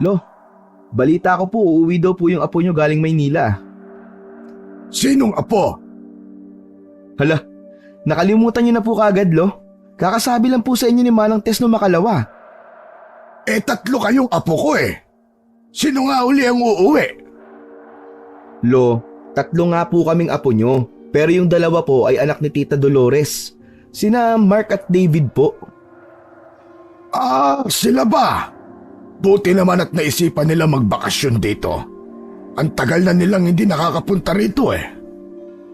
Lo, balita ko po uuwi daw po yung apo nyo galing Maynila. Sinong apo? Hala, nakalimutan nyo na po kaagad, Lo. Kakasabi lang po sa inyo ni Manang Tess no makalawa. Tatlo kayong apo ko eh. Sino nga uli ang uuwi? Lo, tatlo nga po kaming apo nyo, pero yung dalawa po ay anak ni Tita Dolores. Sina Mark at David po. Sila ba? Buti naman at naisipan nila magbakasyon dito. Ang tagal na nilang hindi nakakapunta rito eh.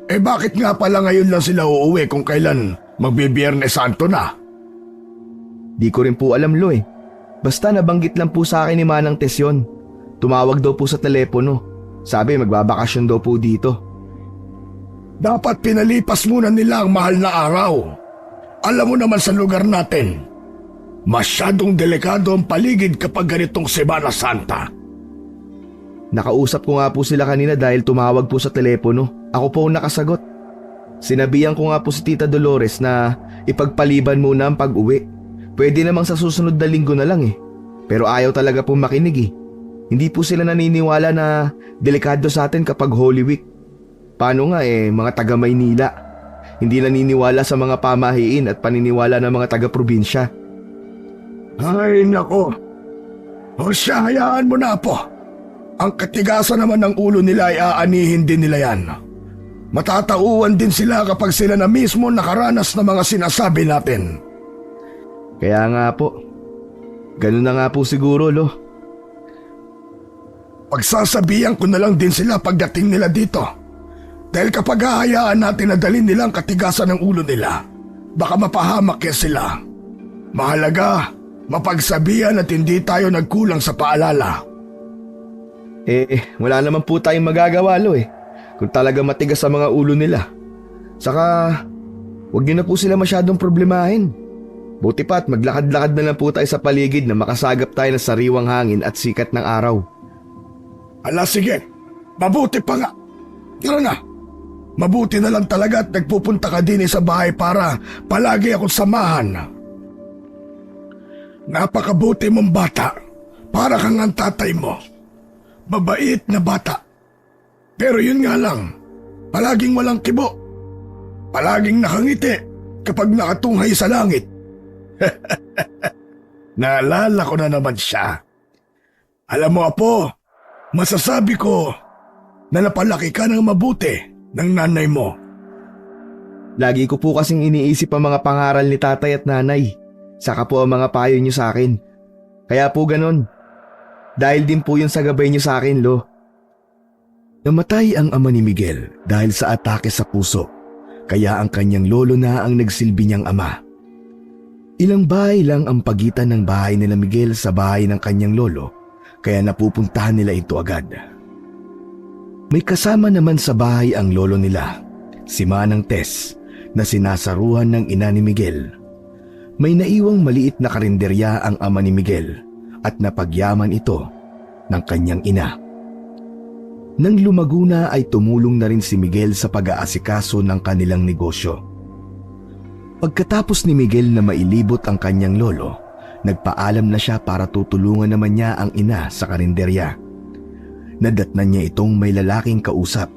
Bakit nga pala ngayon lang sila uuwi kung kailan magbibiyernes Santo na? Di ko rin po alam, Lo eh. Basta nabanggit lang po sa akin ni Manang Tess yun. Tumawag daw po sa telepono. Sabi magbabakasyon daw po dito. Dapat pinalipas muna nila ang mahal na araw. Alam mo naman sa lugar natin, masyadong delikado ang paligid kapag ganitong Semana Santa. Nakausap ko nga po sila kanina dahil tumawag po sa telepono. Ako po ang nakasagot. Sinabihan ko nga po si Tita Dolores na ipagpaliban muna ang pag-uwi. Pwede namang sa susunod na linggo na lang eh. Pero ayaw talaga po makinig eh. Hindi po sila naniniwala na delikado sa atin kapag Holy Week. Paano nga mga taga Maynila. Hindi naniniwala sa mga pamahiin at paniniwala ng mga taga-probinsya. Ay nako. O siya, hayaan mo na po. Ang katigasan naman ng ulo nila ay aanihin din nila yan. Matatauan din sila kapag sila na mismo nakaranas ng mga sinasabi natin. Kaya nga po. Ganun na nga po siguro, Lo. Pagsasabihan ko na lang din sila pagdating nila dito. Dahil kapag hahayaan natin na dalhin nila ang katigasan ng ulo nila, baka mapahamak yan sila. Mahalaga, mapagsabihan at hindi tayo nagkulang sa paalala. Wala naman po tayong magagawa, Lo eh. Kung talaga matigas sa mga ulo nila. Saka, huwag niyo na po sila masyadong problemahin. Buti pa at maglakad-lakad na lang po tayo sa paligid na makasagap tayo ng sariwang hangin at sikat ng araw. Ala sige, mabuti pa nga. Tara na. Mabuti na lang talaga at nagpupunta ka din sa bahay para palagi akong samahan. Napakabuti mong bata. Para kang ang tatay mo. Mabait na bata. Pero yun nga lang, palaging walang kibo. Palaging nakangiti kapag nakatunghay sa langit. Naalala ko na naman siya. Alam mo apo, masasabi ko na napalaki ka ng mabuti ng nanay mo. Lagi ko po kasing iniisip ang mga pangaral ni tatay at nanay. Saka po ang mga payo niyo sa akin. Kaya po ganon. Dahil din po yun sa gabay niyo sa akin, Lo. Namatay ang ama ni Miguel dahil sa atake sa puso. Kaya ang kanyang lolo na ang nagsilbi niyang ama. Ilang bahay lang ang pagitan ng bahay nila Miguel sa bahay ng kanyang lolo. Kaya napupuntahan nila ito agad. May kasama naman sa bahay ang lolo nila, si Manang Tess, na sinasaruhan ng ina ni Miguel. May naiwang maliit na karinderya ang ama ni Miguel at napagyaman ito ng kanyang ina. Nang lumago na ay tumulong na rin si Miguel sa pag-aasikaso ng kanilang negosyo. Pagkatapos ni Miguel na mailibot ang kanyang lolo, nagpaalam na siya para tutulungan naman niya ang ina sa karinderya. Nadatnan niya itong may lalaking kausap.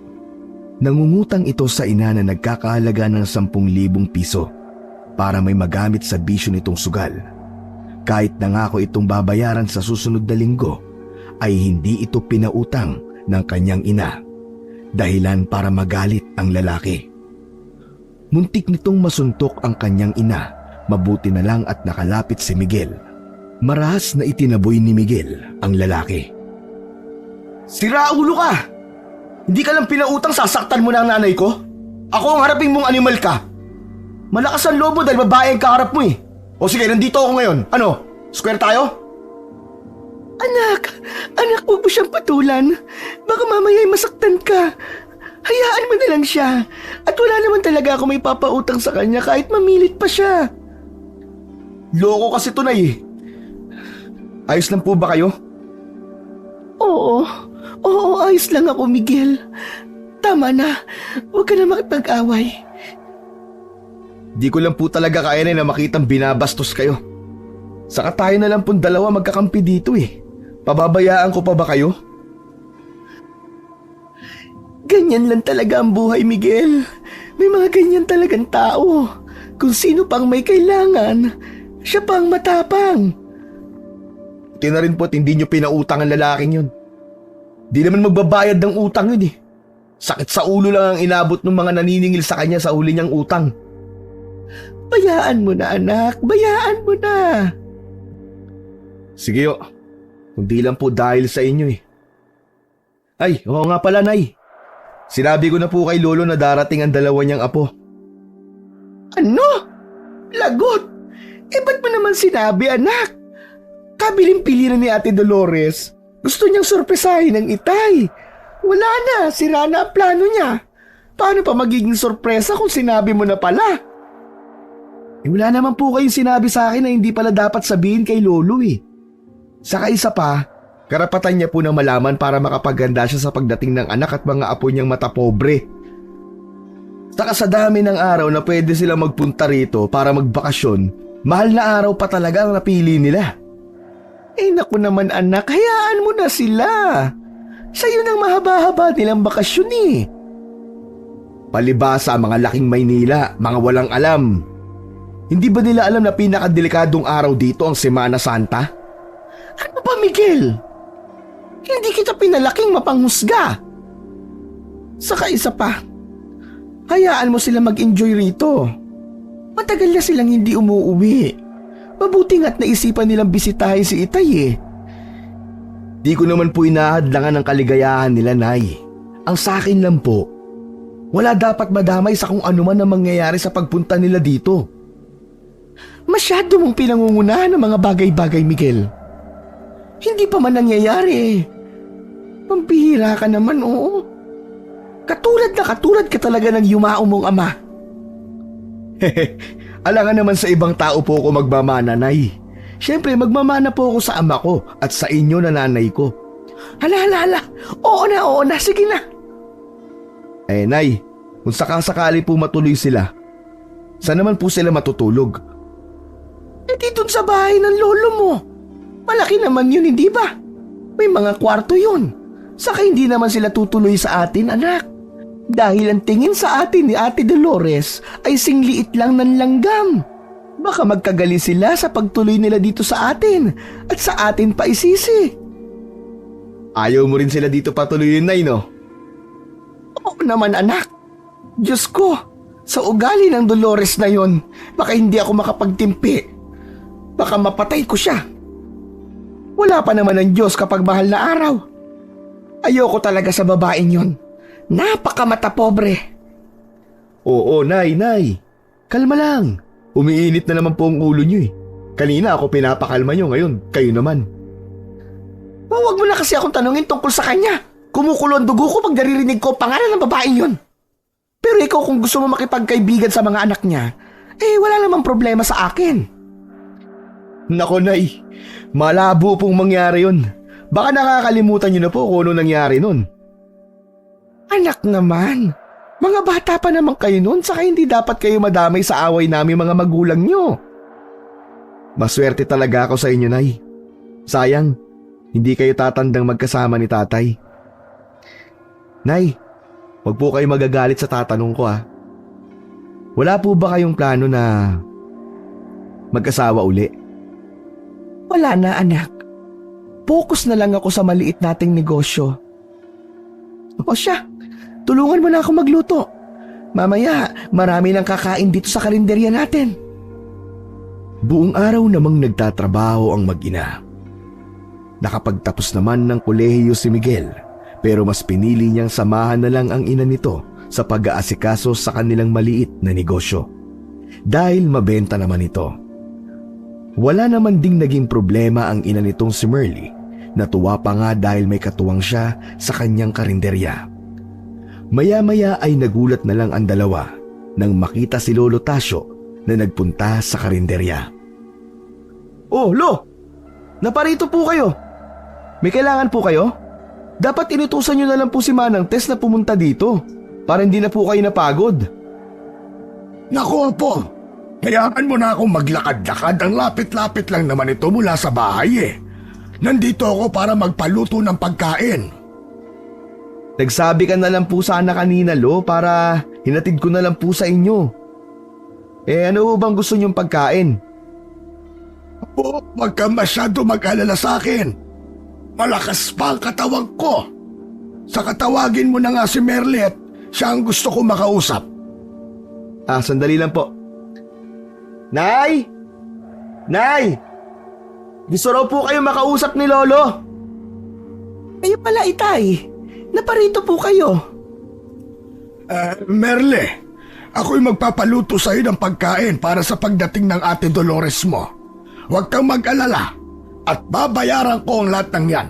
Nangungutang ito sa ina na nagkakahalaga ng 10,000 piso para may magamit sa bisyo nitong sugal. Kahit nangako itong babayaran sa susunod na linggo, ay hindi ito pinautang ng kanyang ina. Dahilan para magalit ang lalaki. Muntik nitong masuntok ang kanyang ina, mabuti na lang at nakalapit si Miguel. Marahas na itinaboy ni Miguel ang lalaki. Sira ulo ka! Hindi ka lang pinautang, sasaktan mo na ang nanay ko? Ako ang harapin mong animal ka. Malakas ang lobo dahil babae ang kaharap mo eh. O sige, nandito ako ngayon. Ano? Square tayo? Anak, huwag mo siyang patulan. Baka mamaya'y masaktan ka. Hayaan mo na lang siya. At wala naman talaga ako may papautang sa kanya kahit mamilit pa siya. Loko kasi tunay eh. Ayos lang po ba kayo? Oo, ayos lang ako, Miguel. Tama na, huwag ka na makipag-away. Di ko lang po talaga kaya na makitang binabastos kayo. Saka tayo na lang pong dalawa magkakampi dito eh. Pababayaan ko pa ba kayo? Ganyan lang talaga ang buhay, Miguel. May mga ganyan talagang tao. Kung sino pang may kailangan, siya pang matapang. Buti na rin po at hindi nyo pinautang ang lalaking yun. Di naman magbabayad ng utang yun eh. Sakit sa ulo lang ang inabot ng mga naniningil sa kanya sa huli niyang utang. Bayaan mo na, anak. Bayaan mo na. Sige o, hindi lang po dahil sa inyo eh. Ay, oo nga pala, Nay. Sinabi ko na po kay Lolo na darating ang dalawa niyang apo. Ano? Lagot? Ba't mo naman sinabi, anak? Kabiling-pili na ni Ate Dolores. Gusto niyang sorpresahin ng itay. Wala na, sira na ang plano niya. Paano pa magiging sorpresa kung sinabi mo na pala? Wala naman po kayong sinabi sa akin na hindi pala dapat sabihin kay Lolo eh. Saka isa pa, karapatan niya po na malaman para makapaganda siya sa pagdating ng anak at mga apo niyang matapobre. Saka sa dami ng araw na pwede silang magpunta rito para magbakasyon, mahal na araw pa talaga ang napili nila. Naku naman, anak, hayaan mo na sila. Sa'yo nang mahaba-haba nilang bakasyon eh. Palibasa ang mga laking Maynila, mga walang alam. Hindi ba nila alam na pinakadelikadong araw dito ang Semana Santa? Ano ba, Miguel? Hindi kita pinalaking mapanghusga. Saka isa pa, hayaan mo sila mag-enjoy rito. Matagal na silang hindi umuuwi. Mabuti nga't naisipan nilang bisitahin si Itay eh. Di ko naman po inahadlangan ng kaligayahan nila, Nay. Ang sa akin lang po, wala dapat madamay sa kung ano man ang mangyayari sa pagpunta nila dito. Masyado mong pinangungunahan ng mga bagay-bagay, Miguel. Hindi pa man nangyayari eh. Pampihira ka naman, oo. Katulad ka talaga ng yumao mong ama. Alangan naman sa ibang tao po ako magmamana, Nay. Siyempre, magmamana po ako sa ama ko at sa inyo na nanay ko. Hala. Oo na. Sige na. Nay, kung sakasakali po matuloy sila, saan naman po sila matutulog? Dito sa bahay ng lolo mo. Malaki naman yun, hindi ba? May mga kwarto yun. Saka hindi naman sila tutuloy sa atin, anak. Dahil ang tingin sa atin ni Ate Dolores ay singliit lang ng langgam. Baka magkagali sila sa pagtuloy nila dito sa atin at sa atin pa isisi. Ayaw mo rin sila dito patuloyin, Nay, no? Oo naman, anak. Diyos ko, sa ugali ng Dolores na yon, baka hindi ako makapagtimpi. Baka mapatay ko siya. Wala pa naman ang Diyos kapag mahal na araw. Ayoko talaga sa babaeng yon. Napakamata pobre. Oo, Nay. Kalma lang. Umiinit na naman po ang ulo niyo eh. Kanina ako pinapakalma niyo, ngayon kayo naman. Huwag mo na kasi akong tanungin tungkol sa kanya. Kumukulo ang dugo ko pag naririnig ko ang pangalan ng babaeng yon. Pero ikaw kung gusto mo makipagkaibigan sa mga anak niya, wala namang problema sa akin. Nako, Nay. Malabo pong mangyari yun. Baka nakakalimutan niyo na po kung ano nangyari nun. Anak naman, mga bata pa naman kayo nun, saka hindi dapat kayo madamay sa away namin mga magulang nyo. Maswerte talaga ako sa inyo, Nay. Sayang, hindi kayo tatandang magkasama ni Tatay. Nay, wag po kayo magagalit sa tatanong ko ah. Wala po ba kayong plano na mag-asawa uli? Wala na, anak. Focus na lang ako sa maliit nating negosyo. O siya, tulungan mo na ako magluto. Mamaya, marami nang kakain dito sa karinderya natin. Buong araw namang nagtatrabaho ang mag-ina. Nakapagtapos naman ng kolehiyo si Miguel, pero mas pinili niyang samahan na lang ang ina nito sa pag-aasikaso sa kanilang maliit na negosyo. Dahil mabenta naman ito. Wala naman ding naging problema ang ina nitong si Merly. Natuwa pa nga dahil may katuwang siya sa kanyang karinderya. Maya-maya ay nagulat na lang ang dalawa nang makita si Lolo Tasio na nagpunta sa karinderya. Oh, Lo! Naparito po kayo. May kailangan po kayo? Dapat inutusan nyo na lang po si Manang Tess na pumunta dito para hindi na po kayo napagod. Naku po, hayaan mo na akong maglakad-lakad. Ang lapit-lapit lang naman ito mula sa bahay eh. Nandito ako para magpaluto ng pagkain. Nagsabi ka na lang po sana kanina, Lo, para hinatid ko na lang po sa inyo. Ano bang gusto niyong pagkain? Apo, wag ka masyado mag-alala sa akin. Malakas pa ang katawan ko. Sa katawagin mo na nga si Merle at siya ang gusto ko makausap. Sandali lang po. Nay! Nay! Gusto raw po kayo makausap ni Lolo. Kayo pala, Itay. Naparito po kayo. Merle, ako'y magpapaluto sa iyo ng pagkain para sa pagdating ng Ate Dolores mo. Huwag kang mag-alala at babayaran ko ang lahat ng yan.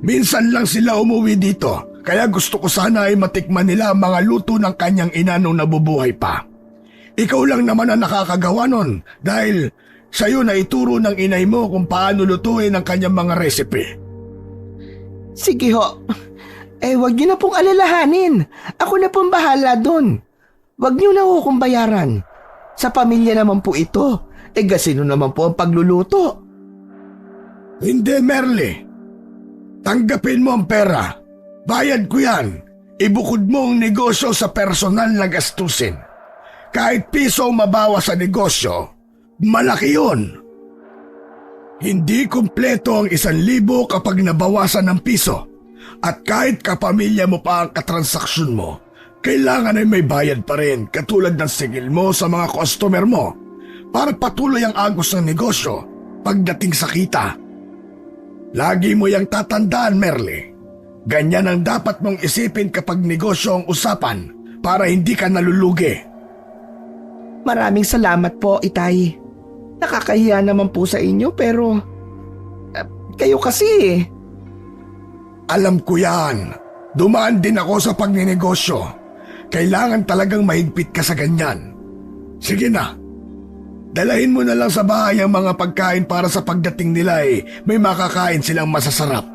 Minsan lang sila umuwi dito, kaya gusto ko sana ay matikman nila ang mga luto ng kanyang ina nung nabubuhay pa. Ikaw lang naman ang nakakagawa nun dahil sa'yo na ituro ng inay mo kung paano lutuin ang kanyang mga recipe. Sige ho. Wag niyo na pong alalahanin. Ako na pong bahala doon. Wag niyo na ho kong bayaran. Sa pamilya naman po ito. Gasino naman po ang pagluluto. Hindi, Merle. Tanggapin mo ang pera. Bayad ko yan. Ibukod mo ang negosyo sa personal na gastusin. Kahit piso ang mabawa sa negosyo, malaki yun. Hindi kumpleto ang 1,000 kapag nabawasan ng piso. At kahit kapamilya mo pa ang katransaksyon mo, kailangan ay may bayad pa rin katulad ng sigil mo sa mga customer mo para patuloy ang agos ng negosyo pagdating sa kita. Lagi mo yang tatandaan, Merle. Ganyan ang dapat mong isipin kapag negosyo ang usapan para hindi ka nalulugi. Maraming salamat po, Itay. Nakakahiya naman po sa inyo pero kayo kasi. Alam ko yan. Dumaan din ako sa pagninegosyo. Kailangan talagang mahigpit ka sa ganyan. Sige na. Dalahin mo na lang sa bahay ang mga pagkain para sa pagdating nila may makakain silang masasarap.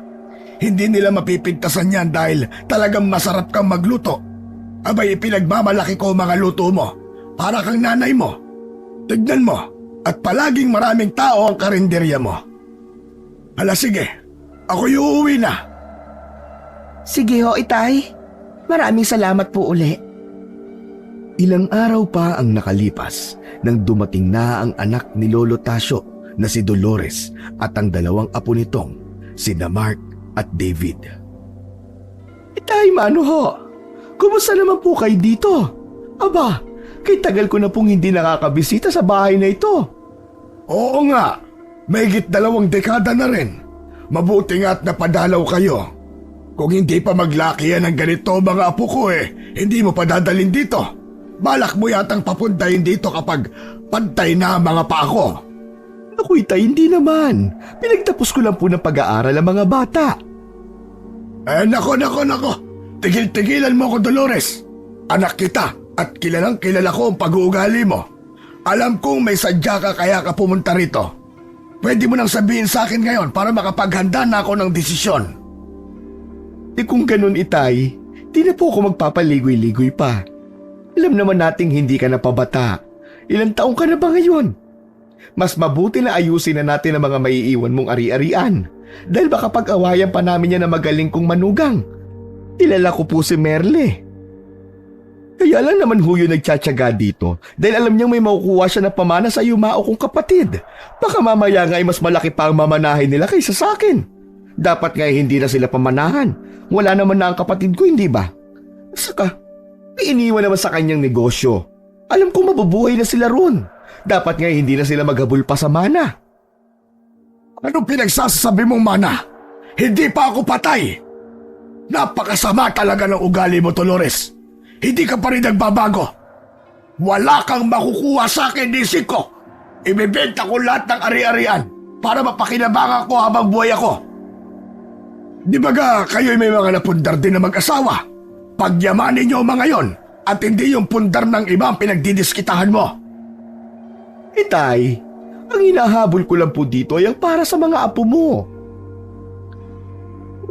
Hindi nila mapipintasan yan dahil talagang masarap kang magluto. Abay, pinagmamalaki ko mga luto mo. Para kang nanay mo. Tignan mo. At palaging maraming tao ang karinderya mo. Hala sige, ako'y uuwi na. Sige ho, Itay. Maraming salamat po uli. Ilang araw pa ang nakalipas nang dumating na ang anak ni Lolo Tasio na si Dolores at ang dalawang apo nitong sina Mark at David. Itay, mano ho? Kumusta naman po kayo dito? Aba, kay tagal ko na pong hindi nakakabisita sa bahay na ito. Oo nga, mahigit 2 dekada na rin. Mabuti nga at napadalaw kayo. Kung hindi pa maglakihan ng ganito mga apo ko hindi mo pa dadalhin dito. Balak mo yatang papuntahin dito kapag pantay na ang mga pa ako. Naku, Itay, hindi naman. Pinagtapos ko lang po ng pag-aaral ang mga bata. Nako. Tigil-tigilan mo ako, Dolores. Anak kita at kilalang kilala ko ang pag-uugali mo. Alam kong may sadya ka kaya ka pumunta rito. Pwede mo nang sabihin sa akin ngayon para makapaghanda na ako ng desisyon. Kung ganun, Itay, di na po ako magpapaligoy-ligoy pa. Alam naman nating hindi ka na pabata. Ilang taong ka na ba ngayon? Mas mabuti na ayusin na natin ang mga maiiwan mong ari-arian. Dahil baka pag-awayan pa namin yan na magaling kong manugang. Kilala ko po si Merle. Kaya lang naman huyo nagtsatsaga dito dahil alam niyang may makukuha siya na pamana sa yumao kong kapatid. Baka mamaya nga ay mas malaki pa ang mamanahin nila kaysa sa akin. Dapat nga hindi na sila pamanahan. Wala naman na ang kapatid ko, hindi ba? Saka, may iniwan naman sa kanyang negosyo. Alam kong mabubuhay na sila ron. Dapat nga hindi na sila maghabol pa sa mana. Anong pinagsasabi mong mana? Hindi pa ako patay. Napakasama talaga ng ugali mo, Dolores. Hindi ka pa rin nagbabago. Wala kang makukuha sa akin, nisik ko. Ibebenta ko lahat ng ari-arian para mapakinabangan ko habang buhay ako. Di ba kayo'y may mga napundar din na mag-asawa? Pagyamanin niyo mga yon at hindi yung pundar ng iba ang pinagdidiskitahan mo. Itay, ang hinahabol ko lang po dito ay ang para sa mga apo mo.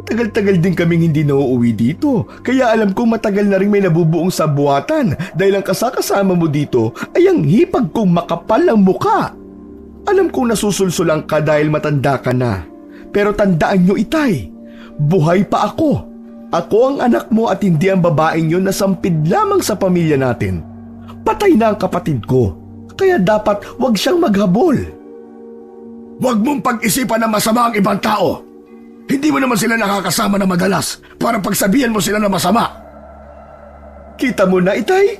Tagal-tagal din kaming hindi nauuwi dito, kaya alam kong matagal na rin may nabubuong sabuatan dahil ang kasakasama mo dito ay ang hipag kong makapal ng muka. Alam kong nasusulsulang ka dahil matanda ka na. Pero tandaan nyo, Itay, buhay pa ako. Ako ang anak mo at hindi ang babaeng yun na sampid lamang sa pamilya natin. Patay na ang kapatid ko, kaya dapat wag siyang maghabol. Huwag mong pag-isipan na masama ang ibang tao. Hindi mo naman sila nakakasama na madalas para pagsabihan mo sila na masama. Kita mo na, Itay?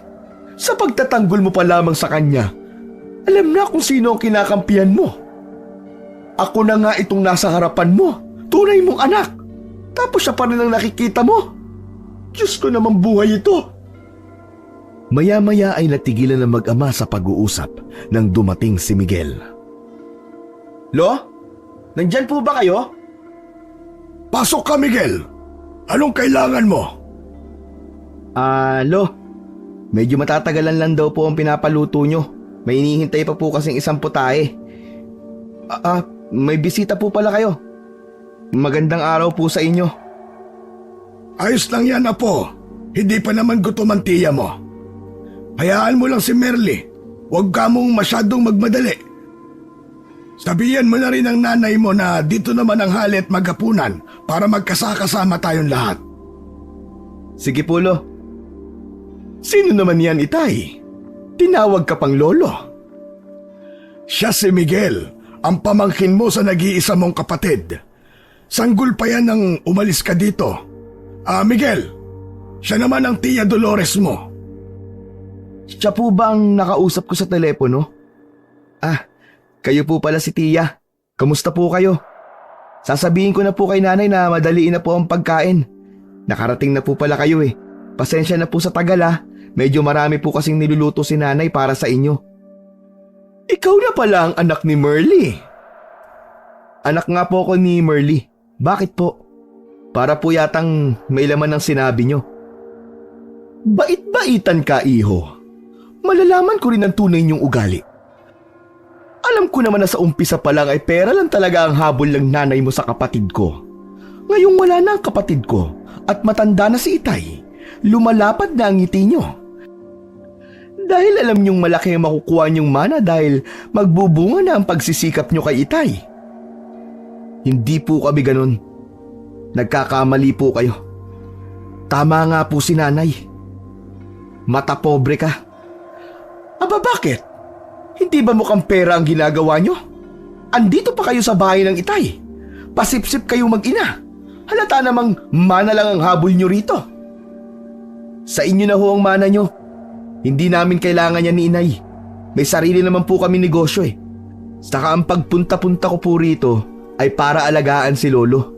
Sa pagtatanggol mo pa lamang sa kanya, alam na kung sino ang kinakampihan mo. Ako na nga itong nasa harapan mo, tunay mong anak. Tapos siya pa rin ang nakikita mo. Diyos ko namang buhay ito. Maya-maya ay natigilan ng mag-ama sa pag-uusap nang dumating si Miguel. Lo? Nandyan po ba kayo? Pasok ka, Miguel. Anong kailangan mo? Lo. Medyo matatagalan lang daw po ang pinapaluto nyo. May hinihintay pa po kasing isang putahe. May bisita po pala kayo. Magandang araw po sa inyo. Ayos lang yan, Apo. Hindi pa naman gutom ang tiya mo. Hayaan mo lang si Merly. Huwag ka mong masyadong magmadali. Sabihan mo na rin ang nanay mo na dito naman ang hali at maghapunan para magkasakasama tayong lahat. Sige po, Lo. Sino naman yan, Itay? Tinawag ka pang lolo. Siya si Miguel, ang pamangkin mo sa nag-iisa mong kapatid. Sanggol pa yan nang umalis ka dito. Miguel, siya naman ang tiya Dolores mo. Siya po ba ang nakausap ko sa telepono? Kayo po pala si Tia. Kamusta po kayo? Sasabihin ko na po kay nanay na madaliin na po ang pagkain. Nakarating na po pala kayo eh. Pasensya na po sa tagal ah. Medyo marami po kasing niluluto si nanay para sa inyo. Ikaw na pala ang anak ni Merly. Anak nga po ako ni Merly. Bakit po? Para po yatang may laman ng sinabi nyo. Bait-baitan ka, iho. Malalaman ko rin ang tunay niyong ugali. Alam ko naman na sa umpisa pa lang ay pera lang talaga ang habol ng nanay mo sa kapatid ko. Ngayong wala na ang kapatid ko at matanda na si Itay, lumalapad na ang ngiti nyo. Dahil alam niyong malaki ang makukuha niyong mana dahil magbubunga na ang pagsisikap niyo kay Itay. Hindi po kami ganun. Nagkakamali po kayo. Tama nga po si nanay. Mata pobre ka. Aba bakit? Hindi ba mukhang pera ang ginagawa niyo? Andito pa kayo sa bahay ng Itay. Pasipsip kayo mag-ina. Halata namang mana lang ang habol niyo rito. Sa inyo na ho ang mana niyo. Hindi namin kailangan yan ni Inay. May sarili naman po kami negosyo eh. Saka ang pagpunta-punta ko po rito ay para alagaan si Lolo.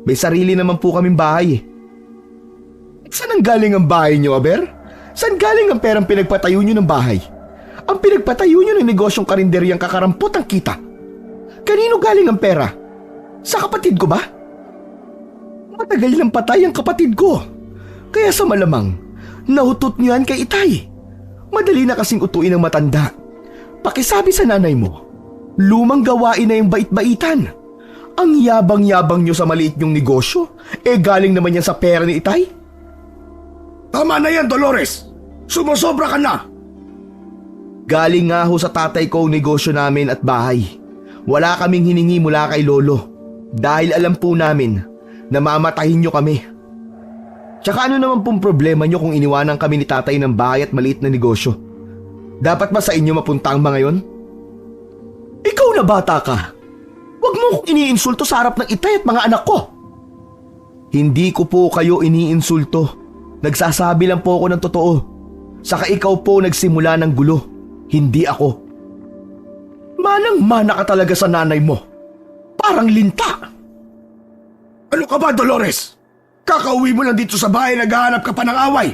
May sarili naman po kaming bahay eh. Saan ang galing ang bahay niyo, Aber? Saan galing ang perang pinagpatayo niyo ng bahay? Ang pinagpatayo niyo ng negosyong karinderyang kakarampot ang kita. Kanino galing ang pera? Sa kapatid ko ba? Matagal nang patay ang kapatid ko. Kaya sa malamang, nahutot niyo yan kay Itay. Madali na kasing utuin ng matanda. Pakisabi sa nanay mo, lumang gawain na yung bait-baitan. Ang yabang-yabang niyo sa maliit niyong negosyo, galing naman yan sa pera ni Itay. Tama na yan, Dolores. Sumusobra ka na. Galing nga ho sa tatay ko ang negosyo namin at bahay. Wala kaming hiningi mula kay Lolo. Dahil alam po namin na mamatahin niyo kami. Tsaka ano naman pong problema niyo kung iniwanan kami ni tatay ng bahay at maliit na negosyo? Dapat ba sa inyo mapunta ang mga yon? Ikaw na bata ka. Huwag mo kong iniinsulto sa harap ng Itay at mga anak ko. Hindi ko po kayo iniinsulto. Nagsasabi lang po ako ng totoo. Saka ikaw po nagsimula ng gulo. Hindi ako. Manang-mana ka talaga sa nanay mo. Parang linta. Ano ka ba, Dolores? Kakauwi mo lang dito sa bahay, naghahanap ka pa ng away.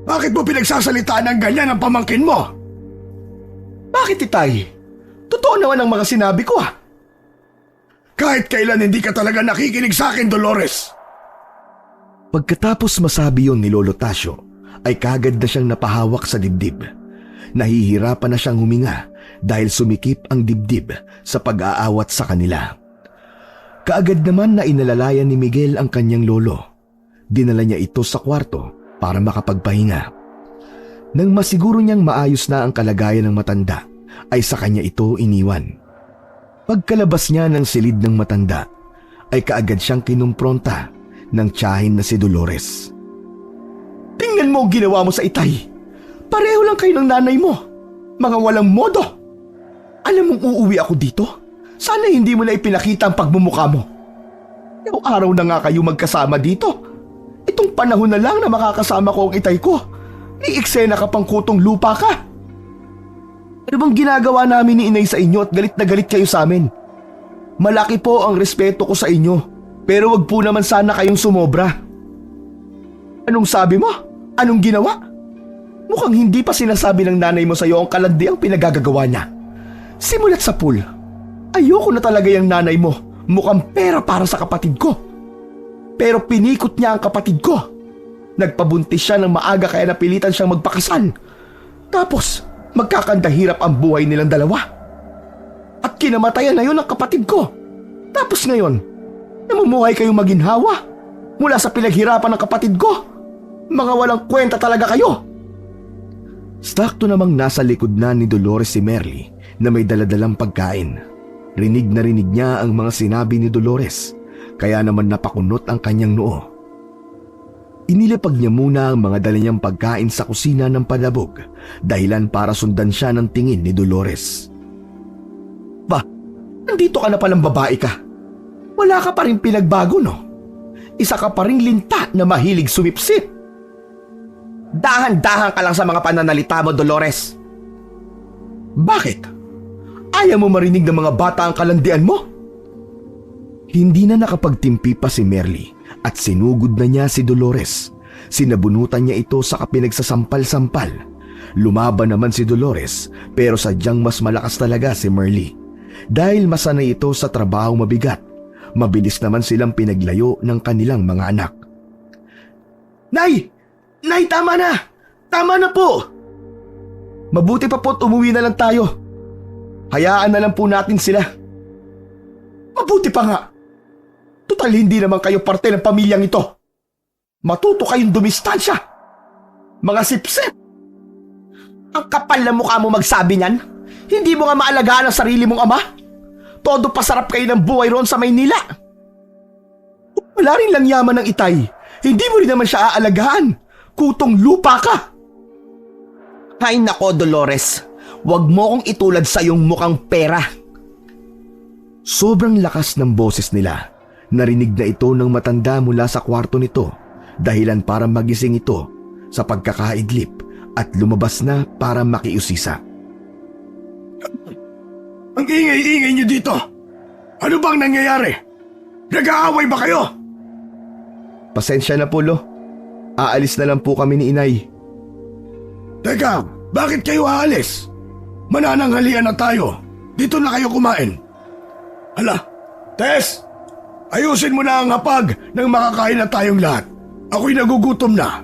Bakit mo pinagsasalitaan ng ganyan ang pamangkin mo? Bakit, Itay? Totoo naman ang mga sinabi ko ah. Kahit kailan hindi ka talaga nakikinig sa akin, Dolores. Pagkatapos masabi yon ni Lolo Tasio, ay kagad na siyang napahawak sa dibdib. Nahihirapan na siyang huminga dahil sumikip ang dibdib sa pag-aawat sa kanila. Kaagad naman na inalalayan ni Miguel ang kanyang lolo. Dinala niya ito sa kwarto para makapagpahinga. Nang masiguro niyang maayos na ang kalagayan ng matanda, ay sa kanya ito iniwan. Pagkalabas niya ng silid ng matanda, ay kaagad siyang kinumpronta ng tiyahin na si Dolores. Tingnan mo ang ginawa mo sa Itay. Pareho lang kayo ng nanay mo. Mga walang modo. Alam mong uuwi ako dito? Sana hindi mo na ipinakita ang pagmumukha mo. Araw-araw na nga kayo magkasama dito. Itong panahon na lang na makakasama ko ang Itay ko. May eksena ka pang kutong lupa ka. Ano bang ginagawa namin ni Inay sa inyo at galit na galit kayo sa amin? Malaki po ang respeto ko sa inyo, pero wag po naman sana kayong sumobra. Anong sabi mo? Anong ginawa? Mukhang hindi pa sinasabi ng nanay mo sa iyo ang kalandi ang pinagagagawa niya. Simulat sa pool, ayoko na talaga yung nanay mo. Mukhang pera para sa kapatid ko. Pero pinikot niya ang kapatid ko. Nagpabuntis siya ng maaga kaya napilitan siyang magpakasal. Tapos, magkakandahirap ang buhay nilang dalawa. At kinamatayan na yun ang kapatid ko. Tapos ngayon, namumuhay kayong maginhawa mula sa pinaghirapan ng kapatid ko. Mga walang kwenta talaga kayo. Sakto namang nasa likod na ni Dolores si Merly na may daladalang pagkain. Rinig na rinig niya ang mga sinabi ni Dolores, kaya naman napakunot ang kanyang noo. Inilapag niya muna ang mga dala niyang pagkain sa kusina ng padabog, dahilan para sundan siya ng tingin ni Dolores. Ba, nandito ka na palang babae ka. Wala ka pa rin pinagbago, no? Isa ka pa rin linta na mahilig sumipsip. Dahan-dahan ka lang sa mga pananalita mo, Dolores. Bakit? Ayaw mo marinig ng mga bata ang kalandian mo? Hindi na nakapagtimpi pa si Merly at sinugod na niya si Dolores. Sinabunutan niya ito sa pinagsasampal-sampal. Lumaban naman si Dolores pero sadyang mas malakas talaga si Merly. Dahil masanay ito sa trabaho mabigat, mabilis naman silang pinaglayo ng kanilang mga anak. Nay! Nay, tama na! Tama na po! Mabuti pa po't umuwi na lang tayo. Hayaan na lang po natin sila. Mabuti pa nga. Total hindi naman kayo parte ng pamilyang ito. Matuto kayong dumistansya. Mga sipsip. Ang kapal na mukha mo magsabi niyan. Hindi mo nga maalagaan ang sarili mong ama. Todo pasarap kayo ng buhay roon sa Maynila. Wala rin lang yaman ng Itay. Hindi mo rin naman siya aalagaan. Kutong lupa ka. Hay nako, Dolores. Huwag mo kong itulad sa iyong mukhang pera. Sobrang lakas ng boses nila. Narinig na ito ng matanda mula sa kwarto nito, dahilan para magising ito sa pagkakaidlip at lumabas na para makiusisa. Ang ingay-ingay niyo dito. Ano bang nangyayari? Nag-aaway ba kayo? Pasensya na po, Lo. Aalis na lang po kami ni Inay. Teka, bakit kayo aalis? Manananghalian na tayo. Dito na kayo kumain. Hala, Tess! Ayusin mo na ang hapag nang makakain na tayong lahat. Ako'y nagugutom na.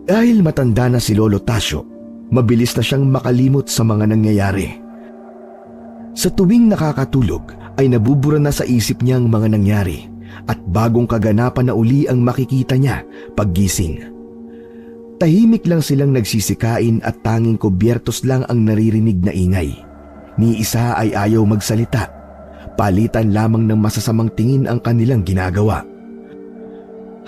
Dahil matanda na si Lolo Tasio, mabilis na siyang makalimot sa mga nangyayari. Sa tuwing nakakatulog ay nabubura na sa isip niya ang mga nangyari at bagong kaganapan na uli ang makikita niya paggising. Tahimik lang silang nagsisikain at tanging kubyertos lang ang naririnig na ingay. Ni isa ay ayaw magsalita. Palitan lamang ng masasamang tingin ang kanilang ginagawa.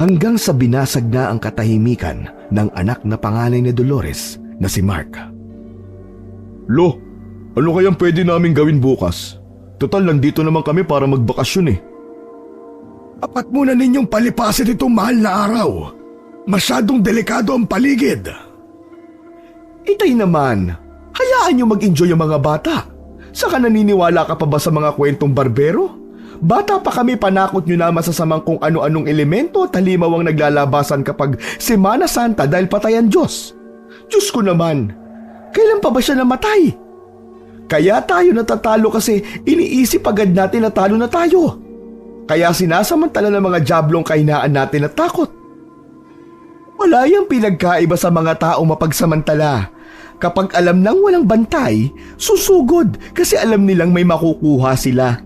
Hanggang sa binasag na ang katahimikan ng anak na pangalan ni Dolores na si Mark. Lo, ano kayang pwede namin gawin bukas? Total, nandito naman kami para magbakasyon eh. Apat muna ninyong palipasin itong mahal na araw. Masyadong delikado ang paligid. Itay naman, hayaan niyo mag-enjoy ang mga bata. Saka naniniwala ka pa ba sa mga kwentong barbero? Bata pa kami, panakot nyo na masasamang kung ano-anong elemento at halimaw ang naglalabasan kapag Semana Santa dahil patayan Diyos. Diyos ko naman, kailan pa ba siya namatay? Kaya tayo natatalo kasi iniisip agad natin na talo na tayo. Kaya sinasamantala ng mga diablong kahinaan natin at takot. Wala yung pinagkaiba sa mga taong mapagsamantala. Kapag alam nang walang bantay, susugod kasi alam nilang may makukuha sila.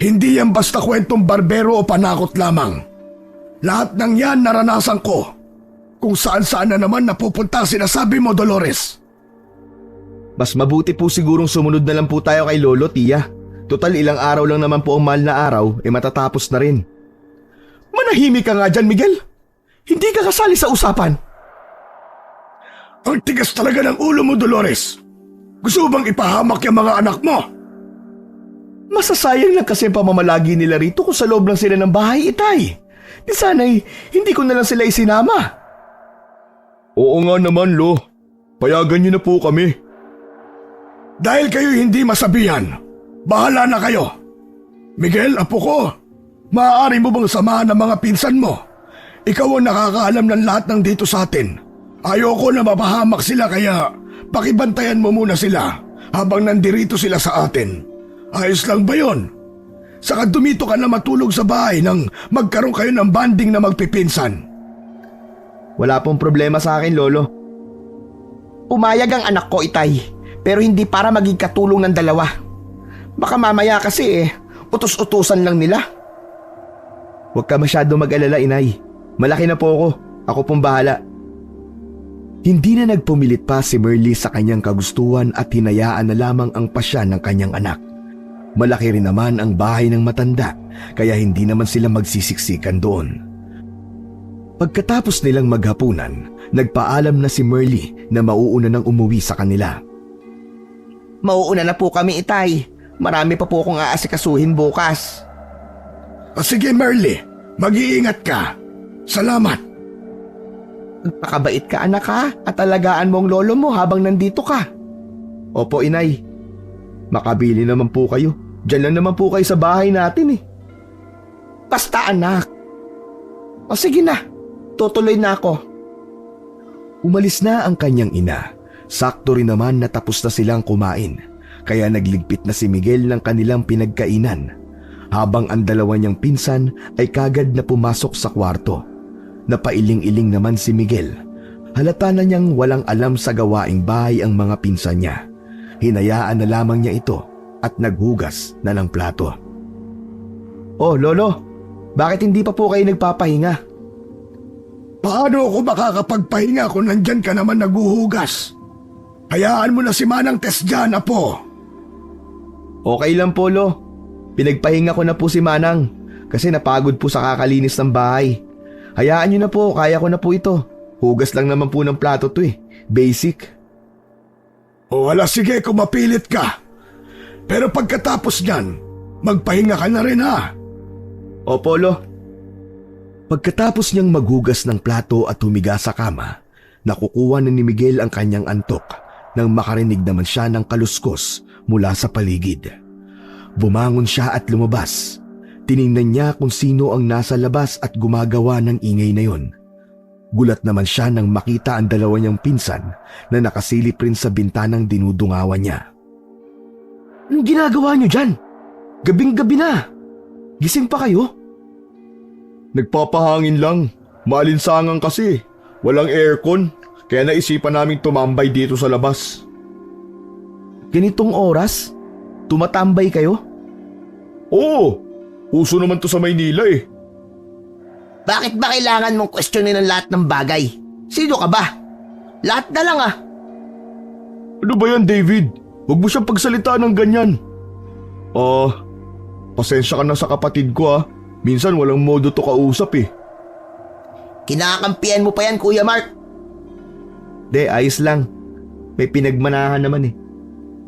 Hindi yan basta kwentong barbero o panakot lamang. Lahat ng yan naranasan ko. Kung saan-saan na naman napupunta ang sinasabi mo, Dolores. Mas mabuti po sigurong sumunod na lang po tayo kay Lolo, Tia. Total ilang araw lang naman po ang mahal na araw, matatapos na rin. Manahimik ka nga dyan, Miguel. Hindi ka kasali sa usapan. Ang tigas talaga ng ulo mo, Dolores. Gusto mo bang ipahamak yung mga anak mo? Masasayang lang kasi ang pamamalagi nila rito kung sa loob lang sila ng bahay, Itay. Di sana'y hindi ko na lang sila isinama. Oo nga naman, Lo. Payagan niyo na po kami. Dahil kayo hindi masabihan, bahala na kayo. Miguel, apo ko, maaari mo bang samahan ng mga pinsan mo? Ikaw ang nakakaalam ng lahat ng dito sa atin. Ayoko na mapahamak sila kaya pakibantayan mo muna sila habang nandirito sila sa atin. Ayos lang ba yun? Saka dumito ka na matulog sa bahay nang magkaroon kayo ng banding na magpipinsan. Wala pong problema sa akin, Lolo. Umayag ang anak ko, Itay, pero hindi para maging katulong ng dalawa. Baka mamaya kasi utos-utusan lang nila. Huwag ka masyado mag-alala, Inay. Malaki na po ako. Ako pong bahala. Hindi na nagpumilit pa si Merly sa kanyang kagustuhan at hinayaan na lamang ang pasya ng kanyang anak. Malaki rin naman ang bahay ng matanda kaya hindi naman sila magsisiksikan doon. Pagkatapos nilang maghapunan, nagpaalam na si Merly na mauuna nang umuwi sa kanila. Mauuna na po kami, Itay. Marami pa po akong aasikasuhin bukas. Sige, Merly, mag-iingat ka. Salamat. Magpakabait ka, anak, ha? At alagaan mo ang lolo mo habang nandito ka. Opo, Inay. Makabili naman po kayo. Diyan lang naman po kayo sa bahay natin eh. Basta, anak. O sige na, tutuloy na ako. Umalis na ang kanyang ina. Sakto rin naman na tapos na silang kumain. Kaya nagligpit na si Miguel ng kanilang pinagkainan. Habang ang dalawa niyang pinsan ay kagad na pumasok sa kwarto. Napailing-iling naman si Miguel. Halata na niyang walang alam sa gawaing bahay ang mga pinsan niya. Hinayaan na lamang niya ito at naghugas na ng plato. Oh, Lolo, bakit hindi pa po kayo nagpapahinga? Paano ako makakapagpahinga kung nandyan ka naman naguhugas? Hayaan mo na si Manang Tess dyan, apo. Okay lang po, Lo. Pinagpahinga ko na po si Manang kasi napagod po sa kakalinis ng bahay. Hayaan niyo na po, kaya ko na po ito. Hugas lang naman po ng plato to eh. Basic. O wala, sige kung mapilit ka. Pero pagkatapos niyan, magpahinga ka na rin, ha? Opo, Lo. Pagkatapos niyang maghugas ng plato at humiga sa kama, nakukuha na ni Miguel ang kanyang antok nang makarinig naman siya ng kaluskos mula sa paligid. Bumangon siya at lumabas. Tiningnan niya kung sino ang nasa labas at gumagawa ng ingay na yon. Gulat naman siya nang makita ang dalawa niyang pinsan na nakasilip rin sa bintanang dinudungawan niya. Anong ginagawa niyo dyan? Gabing-gabi na. Gising pa kayo? Nagpapahangin lang. Maalinsangan kasi. Walang aircon. Kaya naisipan naming tumambay dito sa labas. Ganitong oras? Tumatambay kayo? Oo. Uso naman to sa Maynila eh. Bakit ba kailangan mong questionin ang lahat ng bagay? Sino ka ba? Lahat na lang ah. Ano ba yan, David? Huwag mo siyang pagsalita ng ganyan. Pasensya ka na sa kapatid ko ah. Minsan walang modo to kausap eh. Kinakampihan mo pa yan, Kuya Mark. De, ayos lang. May pinagmanahan naman eh.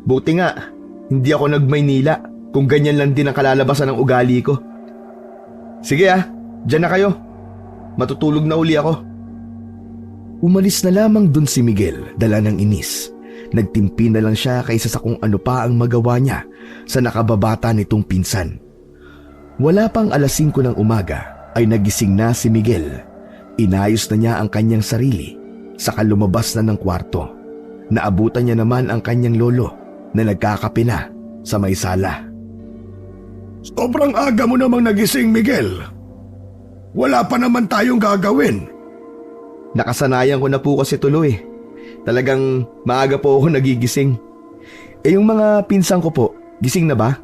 Buti nga, hindi ako nag-Maynila kung ganyan lang din ang kalalabasan ng ugali ko. Sige ah, dyan na kayo. Matutulog na uli ako. Umalis na lamang dun si Miguel, dala ng inis. Nagtimpi na lang siya kaysa sa kung ano pa ang magawa niya sa nakababata nitong pinsan. Wala pang 5:00 ng umaga ay nagising na si Miguel. Inayos na niya ang kanyang sarili, saka lumabas na ng kwarto. Naabutan niya naman ang kanyang lolo na nagkakape na sa may sala. Sobrang aga mo namang nagising, Miguel. Wala pa naman tayong gagawin. Nakasanayan ko na po kasi tuloy. Talagang maaga po ako nagigising. Yung mga pinsan ko po, gising na ba?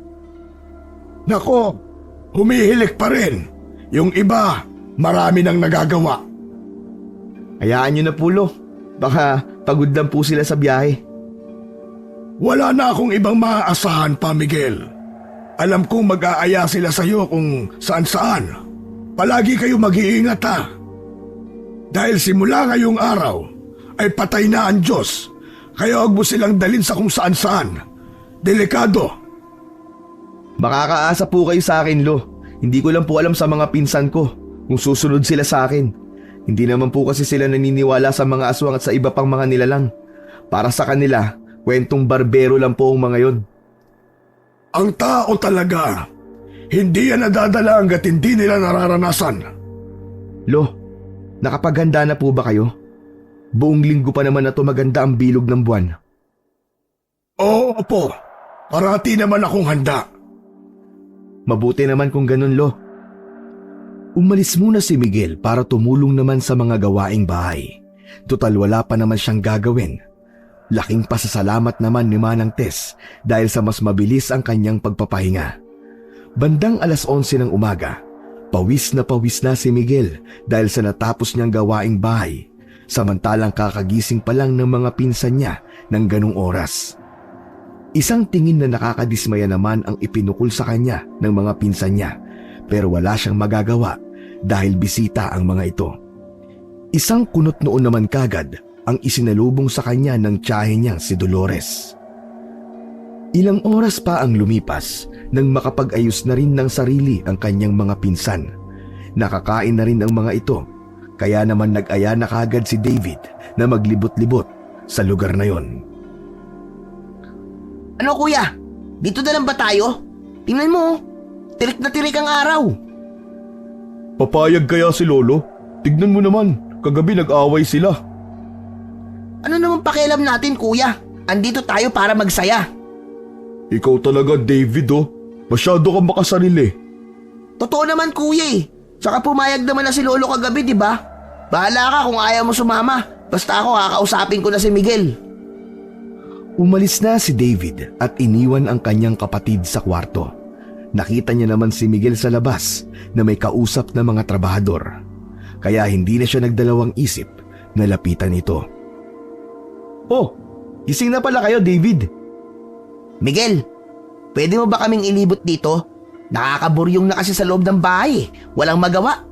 Nako, humihilik pa rin. Yung iba, marami nang nagagawa. Hayaan nyo na po, Lo. Baka pagod lang po sila sa biyahe. Wala na akong ibang maaasahan pa, Miguel. Alam kong mag-aaya sila sa'yo kung saan-saan. Palagi kayo mag-iingat ha. Dahil simula ngayong araw ay patay na ang Diyos, kaya huwag mo silang dalhin sa kung saan-saan. Delikado. Makakaasa po kayo sa akin, Lo. Hindi ko lang po alam sa mga pinsan ko kung susunod sila sa akin. Hindi naman po kasi sila naniniwala sa mga aswang at sa iba pang mga nilalang. Para sa kanila, kwentong barbero lang po ang mga yon. Ang tao talaga, hindi yan nadadala hanggat hindi nila nararanasan. Lo, nakapaghanda na po ba kayo? Buong linggo pa naman na to maganda ang bilog ng buwan. Oo po, parati naman akong handa. Mabuti naman kung ganun, Lo. Umalis muna si Miguel para tumulong naman sa mga gawaing bahay. Tutal wala pa naman siyang gagawin. Laking pasasalamat naman ni Manang Tess dahil sa mas mabilis ang kanyang pagpapahinga. Bandang 11:00 ng umaga, pawis na si Miguel dahil sa natapos niyang gawaing bahay, samantalang kakagising pa lang ng mga pinsan niya ng ganung oras. Isang tingin na nakakadismaya naman ang ipinukol sa kanya ng mga pinsan niya, pero wala siyang magagawa dahil bisita ang mga ito. Isang kunot noon naman kagad ang isinalubong sa kanya ng tiyahe niyang si Dolores. Ilang oras pa ang lumipas nang makapag-ayos na rin ng sarili ang kanyang mga pinsan. Nakakain na rin ang mga ito, kaya naman nag-aya na kagad si David na maglibot-libot sa lugar na yon. Ano kuya? Dito na lang ba tayo? Tingnan mo, tirik na tirik ang araw. Papayag kaya si Lolo? Tignan mo naman, kagabi nag-away sila. Ano naman pakialam natin kuya? Andito tayo para magsaya. Ikaw talaga, David, oh. Masyado kang makasarili. Totoo naman kuya eh. Saka pumayag naman na si Lolo kagabi, di ba? Bahala ka kung ayaw mo sumama. Basta ako kakausapin ko na si Miguel. Umalis na si David at iniwan ang kanyang kapatid sa kwarto. Nakita niya naman si Miguel sa labas na may kausap na mga trabahador. Kaya hindi na siya nagdalawang isip na lapitan ito. Oh, gising na pala kayo, David. Miguel, pwede mo ba kaming ilibot dito? Nakakaburyong na kasi sa loob ng bahay. Walang magawa.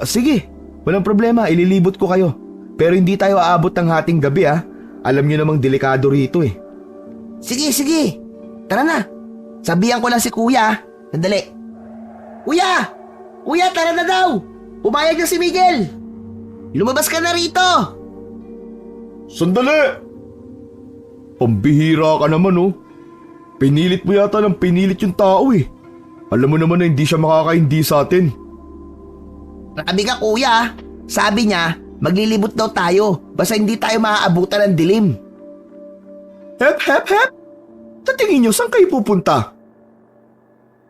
Sige, walang problema, ililibot ko kayo. Pero hindi tayo aabot ng hating gabi, ah. Alam niyo namang delikado rito eh. Sige, sige. Tara na. Sabihan ko lang si kuya. Sandali. Kuya! Kuya, tara na daw. Pumayag na si Miguel. Lumabas ka na rito. Sandali! Pambihira ka naman, oh. Pinilit mo yata ng pinilit yung tao eh. Alam mo naman na hindi siya makakaindi sa atin. Nakabi ka kuya. Sabi niya, maglilibot daw tayo. Basta hindi tayo maaabutan ng dilim. Hep, hep, hep! Sa tingin niyo, saan kayo pupunta?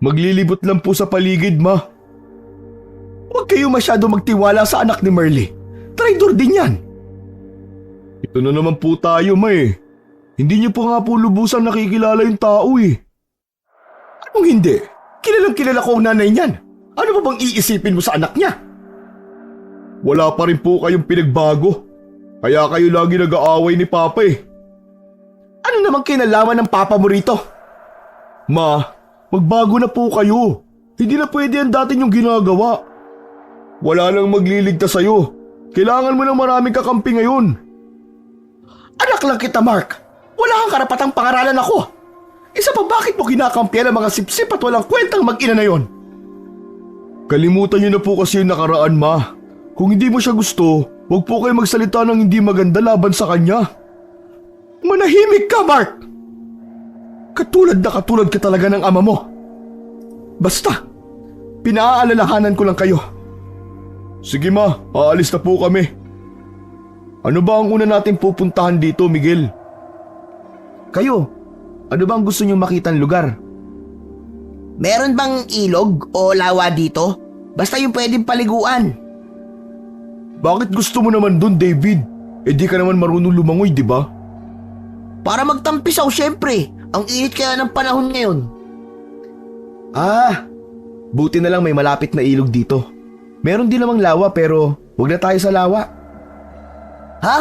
Maglilibot lang po sa paligid, ma. Huwag kayo masyado magtiwala sa anak ni Merle. Traidor din yan. Ito na naman po tayo, ma eh. Hindi niyo pa nga po lubusang nakikilala yung tao eh. Anong hindi? Kilalang kilala ko ang nanay niyan. Ano pa bang iisipin mo sa anak niya? Wala pa rin po kayong pinagbago. Kaya kayo lagi nag-aaway ni Papa eh. Ano namang kinalaman ng Papa mo rito? Ma, magbago na po kayo. Hindi na pwede ang dati niyong ginagawa. Wala nang magliligtas sa'yo. Kailangan mo ng maraming kakampi ngayon. Anak lang kita, Mark. Wala kang karapatang pangaralan ako. Isa pa, bakit mo kinakampihan ang mga sipsip at walang kwentang mag-ina na yon? Kalimutan niyo na po kasi yung nakaraan, ma. Kung hindi mo siya gusto, huwag po kayo magsalita ng hindi maganda laban sa kanya. Manahimik ka, Mark! Katulad ka talaga ng ama mo. Basta, pinaalalahanan ko lang kayo. Sige ma, aalis na po kami. Ano ba ang una natin pupuntahan dito, Miguel? Kayo, ano ba ang gusto niyong makitang lugar? Meron bang ilog o lawa dito? Basta yung pwedeng paliguan. Bakit gusto mo naman dun, David? Eh di ka naman marunong lumangoy, di ba? Para magtampisaw, syempre. Ang init kaya ng panahon ngayon. Buti na lang may malapit na ilog dito. Meron din namang lawa pero huwag na tayo sa lawa. Ha?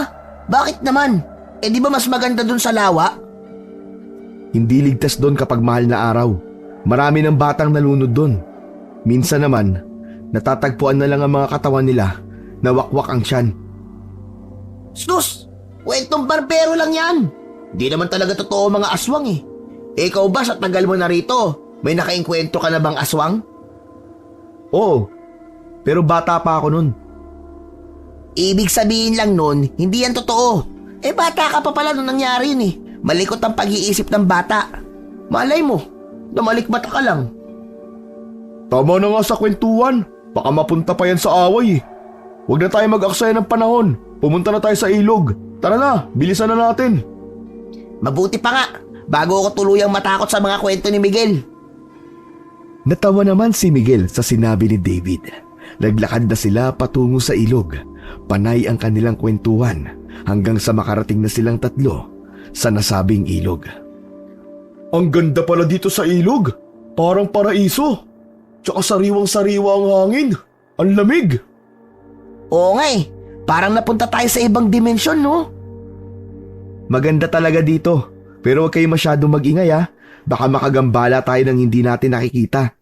Bakit naman? Eh di ba mas maganda dun sa lawa? Hindi ligtas doon kapag mahal na araw. Marami ng batang nalunod doon. Minsan naman, natatagpuan na lang ang mga katawan nila na wakwak ang tiyan. Sus! Kwentong barbero lang yan. Di naman talaga totoo mga aswang eh. Ikaw ba sa tagal mo na rito, may nakainkwentro ka na bang aswang? Oo, pero bata pa ako nun. Ibig sabihin lang nun, hindi yan totoo. Bata ka pa pala nung nangyari yun eh. Malikot ang pag-iisip ng bata. Malay mo, namalikmata ka lang. Tama na nga sa kwentuhan. Baka mapunta pa yan sa away eh. Huwag na tayo mag-aksaya ng panahon. Pumunta na tayo sa ilog. Tara na, bilisan na natin. Mabuti pa nga, bago ako tuluyang matakot sa mga kwento ni Miguel. Natawa naman si Miguel sa sinabi ni David. Naglakad na sila patungo sa ilog. Panay ang kanilang kwentuhan hanggang sa makarating na silang tatlo sa nasabing ilog. Ang ganda pala dito sa ilog. Parang paraiso. Tsaka sariwang-sariwa ang hangin. Ang lamig. Oo nga eh, parang napunta tayo sa ibang dimensyon no? Maganda talaga dito. Pero huwag kayo masyadong mag-ingay ha. Baka makagambala tayo ng hindi natin nakikita.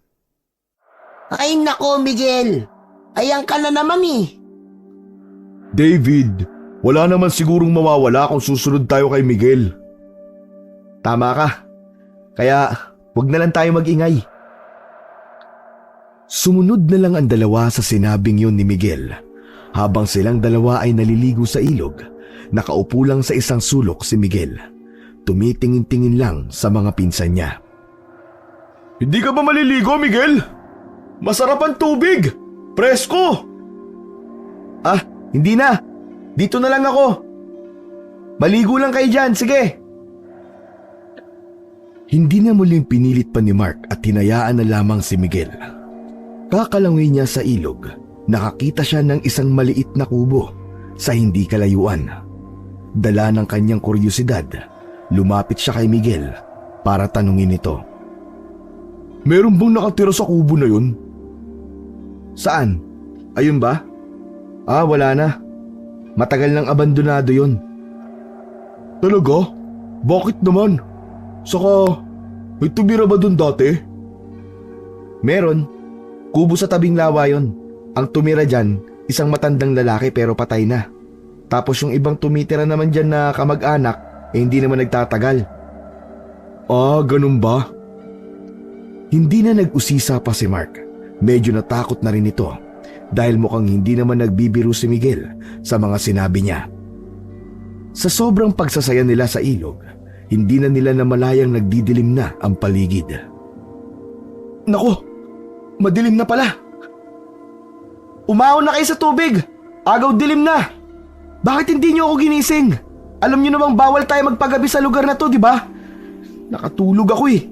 Ay nako Miguel, ayan ka na naman eh. David, wala naman sigurong mawawala kung susunod tayo kay Miguel. Tama ka. Kaya huwag na lang tayo mag-ingay. Sumunod na lang ang dalawa sa sinabing yun ni Miguel. Habang silang dalawa ay naliligo sa ilog, nakaupo lang sa isang sulok si Miguel. Tumitingin-tingin lang sa mga pinsan niya. Hindi ka ba maliligo, Miguel? Masarap ang tubig. Presko. Ah, hindi na. Dito na lang ako. Maligo lang kayo dyan, sige. Hindi na muling pinilit pa ni Mark at hinayaan na lamang si Miguel. Kakalangoy niya sa ilog, nakakita siya ng isang maliit na kubo sa hindi kalayuan. Dala ng kanyang kuryosidad, lumapit siya kay Miguel para tanungin ito. Meron bang nakatira sa kubo na yun? Saan? Ayun ba? Ah, wala na. Matagal nang abandonado yun. Talaga? Bakit naman? Saka, may tumira ba dun dati? Meron. Kubo sa tabing lawa yun. Ang tumira dyan, isang matandang lalaki pero patay na. Tapos yung ibang tumitira naman dyan na kamag-anak, hindi naman nagtatagal. Ah, ganun ba? Hindi na nag-usisa pa si Mark. Medyo natakot na rin ito dahil mukhang hindi naman nagbibiro si Miguel sa mga sinabi niya. Sa sobrang pagsasaya nila sa ilog, hindi na nila namalayang nagdidilim na ang paligid. Naku, madilim na pala. Umahon na kayo sa tubig. Agaw dilim na. Bakit hindi niyo ako ginising? Alam niyo namang bawal tayo magpagabi sa lugar na to, di ba? Nakatulog ako eh.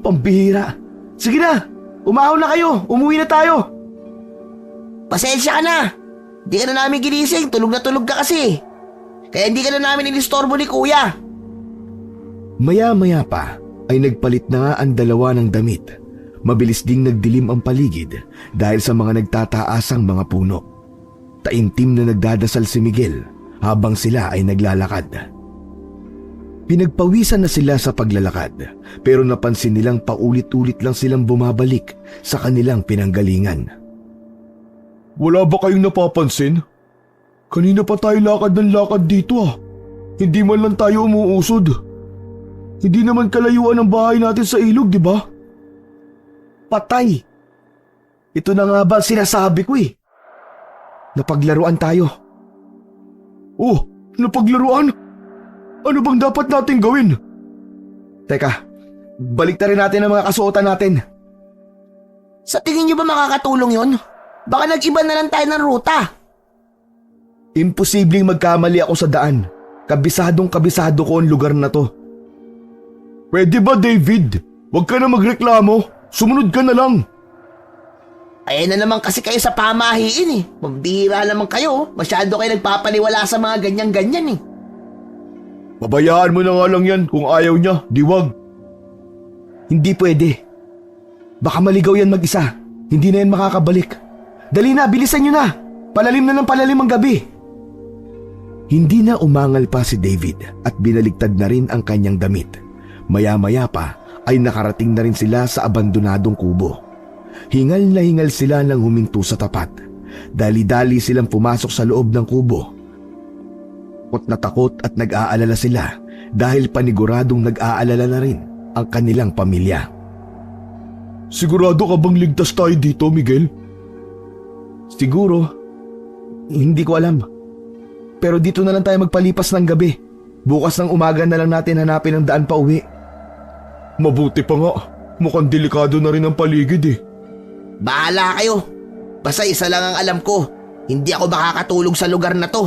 Pambihira. Sige na, umahon na kayo. Umuwi na tayo. Pasensya ka na. Di ka na namin ginising, tulog na tulog ka kasi. Kaya hindi ka na namin inistorbo ni kuya. Maya-maya pa ay nagpalit na nga ang dalawa ng damit. Mabilis ding nagdilim ang paligid dahil sa mga nagtataasang mga puno. Taimtim na nagdadasal si Miguel habang sila ay naglalakad. Pinagpawisan na sila sa paglalakad pero napansin nilang paulit-ulit lang silang bumabalik sa kanilang pinanggalingan. Wala ba kayong napapansin? Kanina pa tayo lakad ng lakad dito ah. Hindi man lang tayo umuusod. Hindi naman kalayuan ang bahay natin sa ilog, di ba? Patay. Ito na nga ba sinasabi ko eh. Napaglaruan tayo. Oh, napaglaruan? Ano bang dapat natin gawin? Teka, balik na rin natin ang mga kasuotan natin. Sa tingin niyo ba makakatulong yon? Baka nag-iba na lang tayo ng ruta. Imposibleng magkamali ako sa daan. Kabisadong-kabisado ko ang lugar na to. Pwede ba, David? Huwag ka na magreklamo. Sumunod ka na lang. Ayan na naman kasi kayo sa pamahiin eh. Mambihira naman kayo. Masyado kayo nagpapaniwala sa mga ganyan-ganyan eh. Pabayaan mo na nga lang yan kung ayaw niya, di wag. Hindi pwede. Baka maligaw yan mag-isa. Hindi na yan makakabalik. Dali na, bilisan nyo na. Palalim na ng palalim ang gabi. Hindi na umangal pa si David at binaligtad na rin ang kanyang damit. Maya-maya pa ay nakarating na rin sila sa abandonadong kubo. Hingal na hingal sila nang huminto sa tapat. Dali-dali silang pumasok sa loob ng kubo. Takot at nag-aalala sila dahil paniguradong nag-aalala na rin ang kanilang pamilya. Sigurado ka bang ligtas tayo dito, Miguel? Siguro, hindi ko alam. Pero dito na lang tayo magpalipas ng gabi. Bukas ng umaga na lang natin hanapin ang daan pa uwi. Mabuti pa nga. Mukhang delikado na rin ang paligid eh. Bahala kayo. Basta isa lang ang alam ko. Hindi ako makakatulog sa lugar na to.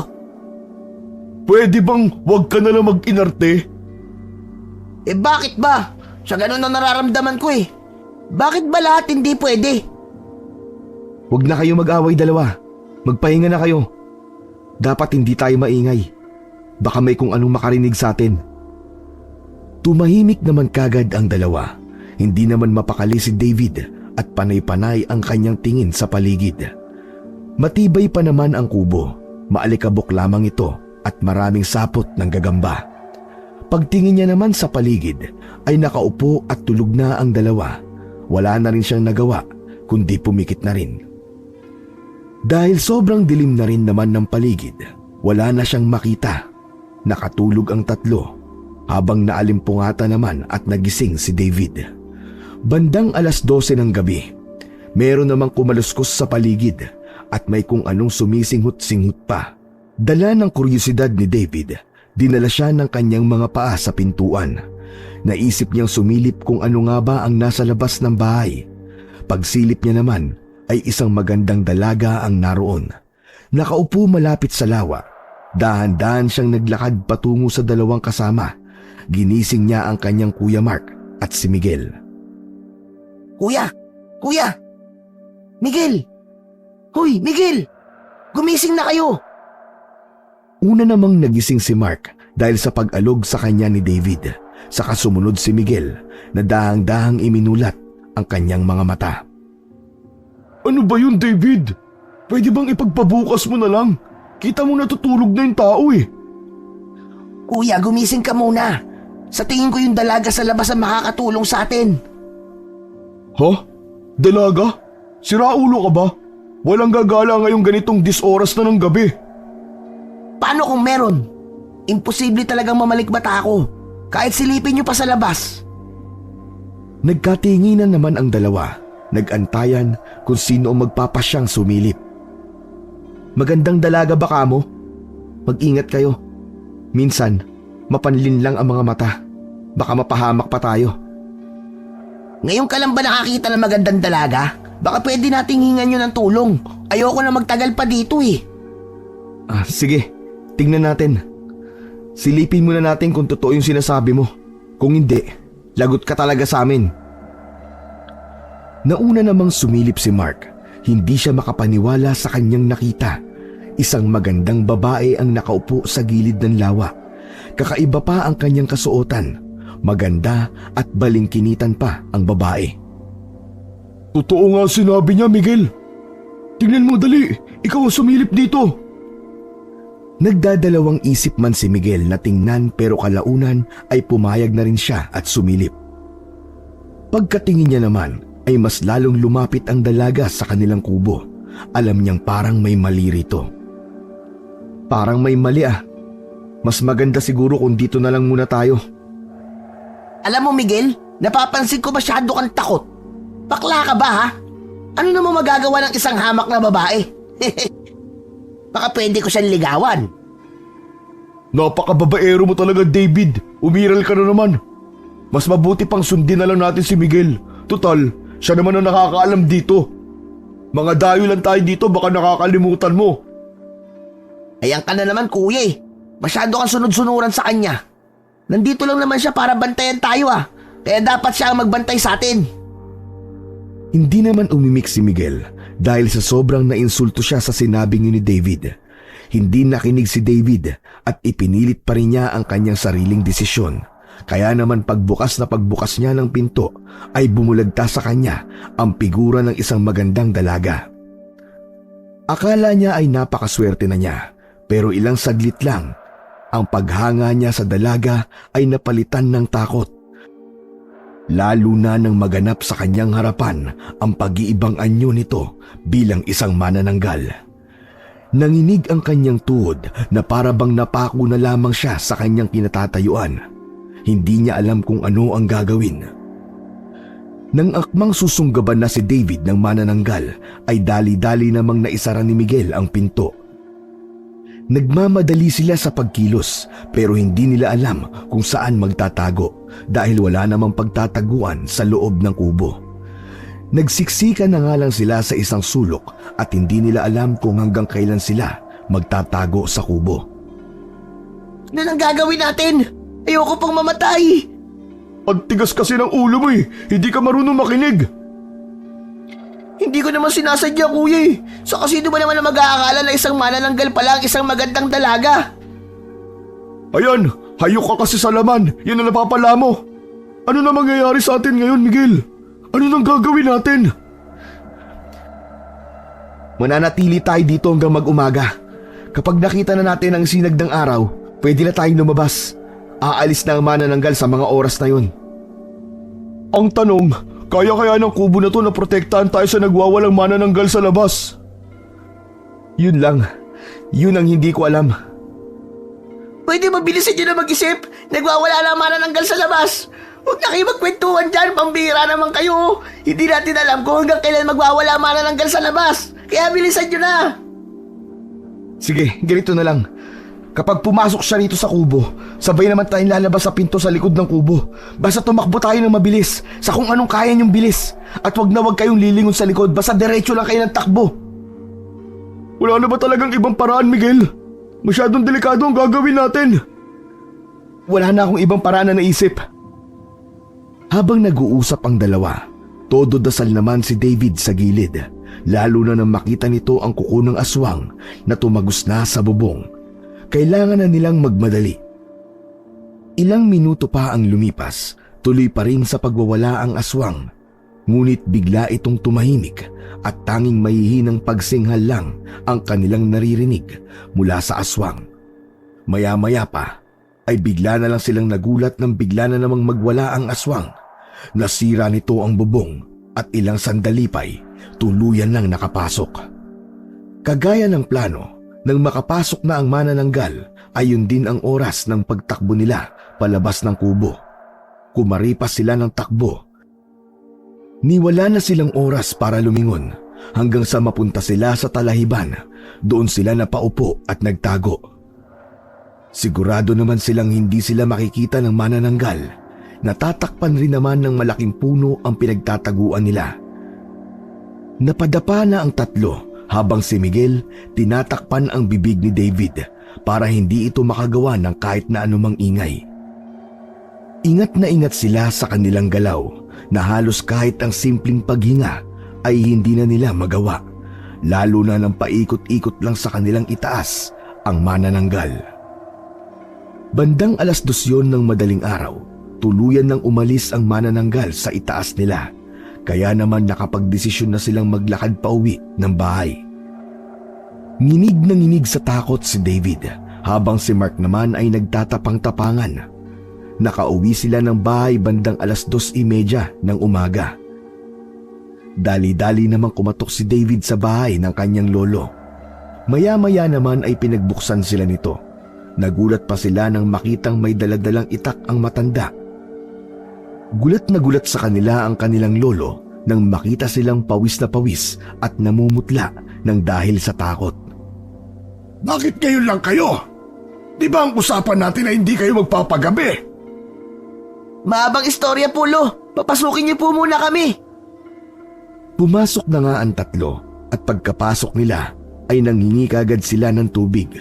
Pwede bang wag ka na lang mag-inarte? Eh bakit ba? Sa ganun ang nararamdaman ko eh. Bakit ba lahat hindi pwede? Huwag na kayo mag-away dalawa. Magpahinga na kayo. Dapat hindi tayo maingay. Baka may kung anong makarinig sa atin. Tumahimik naman kagad ang dalawa. Hindi naman mapakali si David at panay-panay ang kanyang tingin sa paligid. Matibay pa naman ang kubo. Maalikabok lamang ito at maraming sapot ng gagamba. Pagtingin niya naman sa paligid ay nakaupo at tulog na ang dalawa. Wala na rin siyang nagawa kundi pumikit na rin. Dahil sobrang dilim na rin naman ng paligid, wala na siyang makita. Nakatulog ang tatlo habang naalimpungata naman at nagising si David. Bandang 12:00 ng gabi, meron namang kumaluskos sa paligid at may kung anong sumisinghot-singhot pa. Dala ng kuryosidad ni David, dinala siya ng kanyang mga paa sa pintuan. Naisip niyang sumilip kung ano nga ba ang nasa labas ng bahay. Pagsilip niya naman ay isang magandang dalaga ang naroon. Nakaupo malapit sa lawa. Dahan-dahan siyang naglakad patungo sa dalawang kasama. Ginising niya ang kanyang Kuya Mark at si Miguel. Kuya! Kuya! Miguel! Hoy, Miguel! Gumising na kayo! Una namang nagising si Mark dahil sa pag-alog sa kanya ni David. Saka sumunod si Miguel na dahang-dahang iminulat ang kanyang mga mata. Ano ba yun, David? Pwede bang ipagpabukas mo na lang? Kita mo natutulog na yung tao eh. Kuya, gumising ka muna. Sa tingin ko yung dalaga sa labas ang makakatulong sa atin. Ha? Dalaga? Siraulo ka ba? Walang gagala ngayong ganitong 10 oras na ng gabi. Paano kung meron? Imposible talagang mamalikmata ako. Kahit silipin niyo pa sa labas. Nagkatinginan naman ang dalawa. Nag-antayan kung sino ang magpapasyang sumilip. Magandang dalaga ba kamo? Mag-ingat kayo. Minsan, mapanlin lang ang mga mata. Baka mapahamak pa tayo. Ngayon ka lang ba nakakita ng magandang dalaga? Baka pwede nating hingan nyo ng tulong. Ayoko na magtagal pa dito eh. Sige, tingnan natin. Silipin muna natin kung totoo yung sinasabi mo. Kung hindi, lagot ka talaga sa amin. Nauna namang sumilip si Mark. Hindi siya makapaniwala sa kanyang nakita. Isang magandang babae ang nakaupo sa gilid ng lawa. Kakaiba pa ang kanyang kasuotan. Maganda at balingkinitan pa ang babae. Totoo nga sinabi niya, Miguel. Tingnan mo dali, ikaw ang sumilip dito. Nagdadalawang isip man si Miguel na tingnan pero kalaunan ay pumayag na rin siya at sumilip. Pagkatingin niya naman ay mas lalong lumapit ang dalaga sa kanilang kubo. Alam niyang parang may mali rito. Parang may mali ah. Mas maganda siguro kung dito na lang muna tayo. Alam mo Miguel, napapansin ko masyado kang takot. Bakla ka ba ha? Ano naman magagawa ng isang hamak na babae? Baka pwede ko siyang ligawan. Napakababaero mo talaga, David. Umiral ka na naman. Mas mabuti pang sundin na lang natin si Miguel. Total, siya naman ang nakakaalam dito. Mga dayo lang tayo dito, baka nakakalimutan mo. Ayan ka na naman kuya eh. Masyado kang sunod-sunuran sa kanya. Nandito lang naman siya para bantayan tayo ah. Kaya dapat siya ang magbantay sa atin. Hindi naman umimik si Miguel dahil sa sobrang nainsulto siya sa sinabing ni David. Hindi nakinig si David at ipinilit pa rin niya ang kanyang sariling desisyon. Kaya naman pagbukas niya ng pinto ay bumulagta sa kanya ang figura ng isang magandang dalaga. Akala niya ay napakaswerte na niya pero ilang saglit lang ang paghanga niya sa dalaga ay napalitan ng takot. Lalo na nang maganap sa kanyang harapan ang pag-iibang anyo nito bilang isang manananggal. Nanginig ang kanyang tuhod na para bang napako na lamang siya sa kanyang kinatatayuan. Hindi niya alam kung ano ang gagawin. Nang akmang susunggaban na si David ng manananggal, ay dali-dali namang naisara ni Miguel ang pinto. Nagmamadali sila sa pagkilos pero hindi nila alam kung saan magtatago dahil wala namang pagtataguan sa loob ng kubo. Nagsiksika na nga lang sila sa isang sulok at hindi nila alam kung hanggang kailan sila magtatago sa kubo. Ano nang gagawin natin? Ayoko pang mamatay. Ang tigas kasi ng ulo mo eh. Hindi ka marunong makinig. Hindi ko naman sinasadya, kuya eh. Saka sino ba naman na mag-aakala na isang manananggal pala ang isang magandang dalaga? Ayan, hayok ka kasi sa laman. Yan ang napapala mo. Ano na mangyayari sa atin ngayon, Miguel? Ano nang gagawin natin? Mananatili tayo dito hanggang mag-umaga. Kapag nakita na natin ang sinag ng araw, pwede na tayong lumabas. Aalis na ang manananggal sa mga oras na yun. Ang tanong, kaya ng kubo na to na protektahan tayo sa nagwawalang manananggal sa labas? Yun lang. Yun ang hindi ko alam. Pwede mabilisan nyo na mag-isip. Nagwawala na ang manananggal sa labas. Huwag na kayo magkwentuhan dyan. Pambira naman kayo. Hindi natin alam kung hanggang kailan magwawala ang manananggal sa labas. Kaya bilisan nyo na. Sige, ganito na lang. Kapag pumasok siya rito sa kubo, sabay naman tayong lalabas sa pinto sa likod ng kubo. Basta tumakbo tayo ng mabilis, sa kung anong kaya niyong bilis. At wag kayong lilingon sa likod, basta diretso lang kayo ng takbo. Wala na ba talagang ibang paraan, Miguel? Masyadong delikado ang gagawin natin. Wala na akong ibang paraan na naisip. Habang nag-uusap ang dalawa, todo dasal naman si David sa gilid, lalo na nang makita nito ang kuko ng aswang na tumagos na sa bubong. Kailangan na nilang magmadali. Ilang minuto pa ang lumipas, tuloy pa rin sa pagwawala ang aswang. Ngunit bigla itong tumahimik at tanging mahihinang pagsinghal lang ang kanilang naririnig mula sa aswang. Maya-maya pa ay bigla na lang silang nagulat nang bigla na namang magwala ang aswang. Nasira nito ang bubong at ilang sandali pa'y tuluyan lang nakapasok. Kagaya ng plano, nang makapasok na ang manananggal, ay yun din ang oras ng pagtakbo nila palabas ng kubo. Kumaripas sila ng takbo. Niwala na silang oras para lumingon hanggang sa mapunta sila sa talahiban. Doon sila napaupo at nagtago. Sigurado naman silang hindi sila makikita ng manananggal. Natatakpan rin naman ng malaking puno ang pinagtataguan nila. Napadapa na ang tatlo habang si Miguel tinatakpan ang bibig ni David para hindi ito makagawa ng kahit na anumang ingay. Ingat na ingat sila sa kanilang galaw na halos kahit ang simpleng paghinga ay hindi na nila magawa, lalo na nang paikot-ikot lang sa kanilang itaas ang manananggal. Bandang 2:00 ng madaling araw, tuluyan nang umalis ang manananggal sa itaas nila. Kaya naman nakapagdesisyon na silang maglakad pauwi ng bahay. Nginig na nginig sa takot si David habang si Mark naman ay nagtatapang-tapangan. Nakauwi sila ng bahay bandang 2:30 ng umaga. Dali-dali namang kumatok si David sa bahay ng kanyang lolo. Maya-maya naman ay pinagbuksan sila nito. Nagulat pa sila nang makitang may daladalang itak ang matanda. Gulat na gulat sa kanila ang kanilang lolo nang makita silang pawis na pawis at namumutla ng dahil sa takot. Bakit ngayon lang kayo? Di ba ang usapan natin na hindi kayo magpapagabi? Mahabang istorya, Pulo. Papasukin niyo po muna kami. Pumasok na nga ang tatlo at pagkapasok nila ay nanghingi kagad sila ng tubig.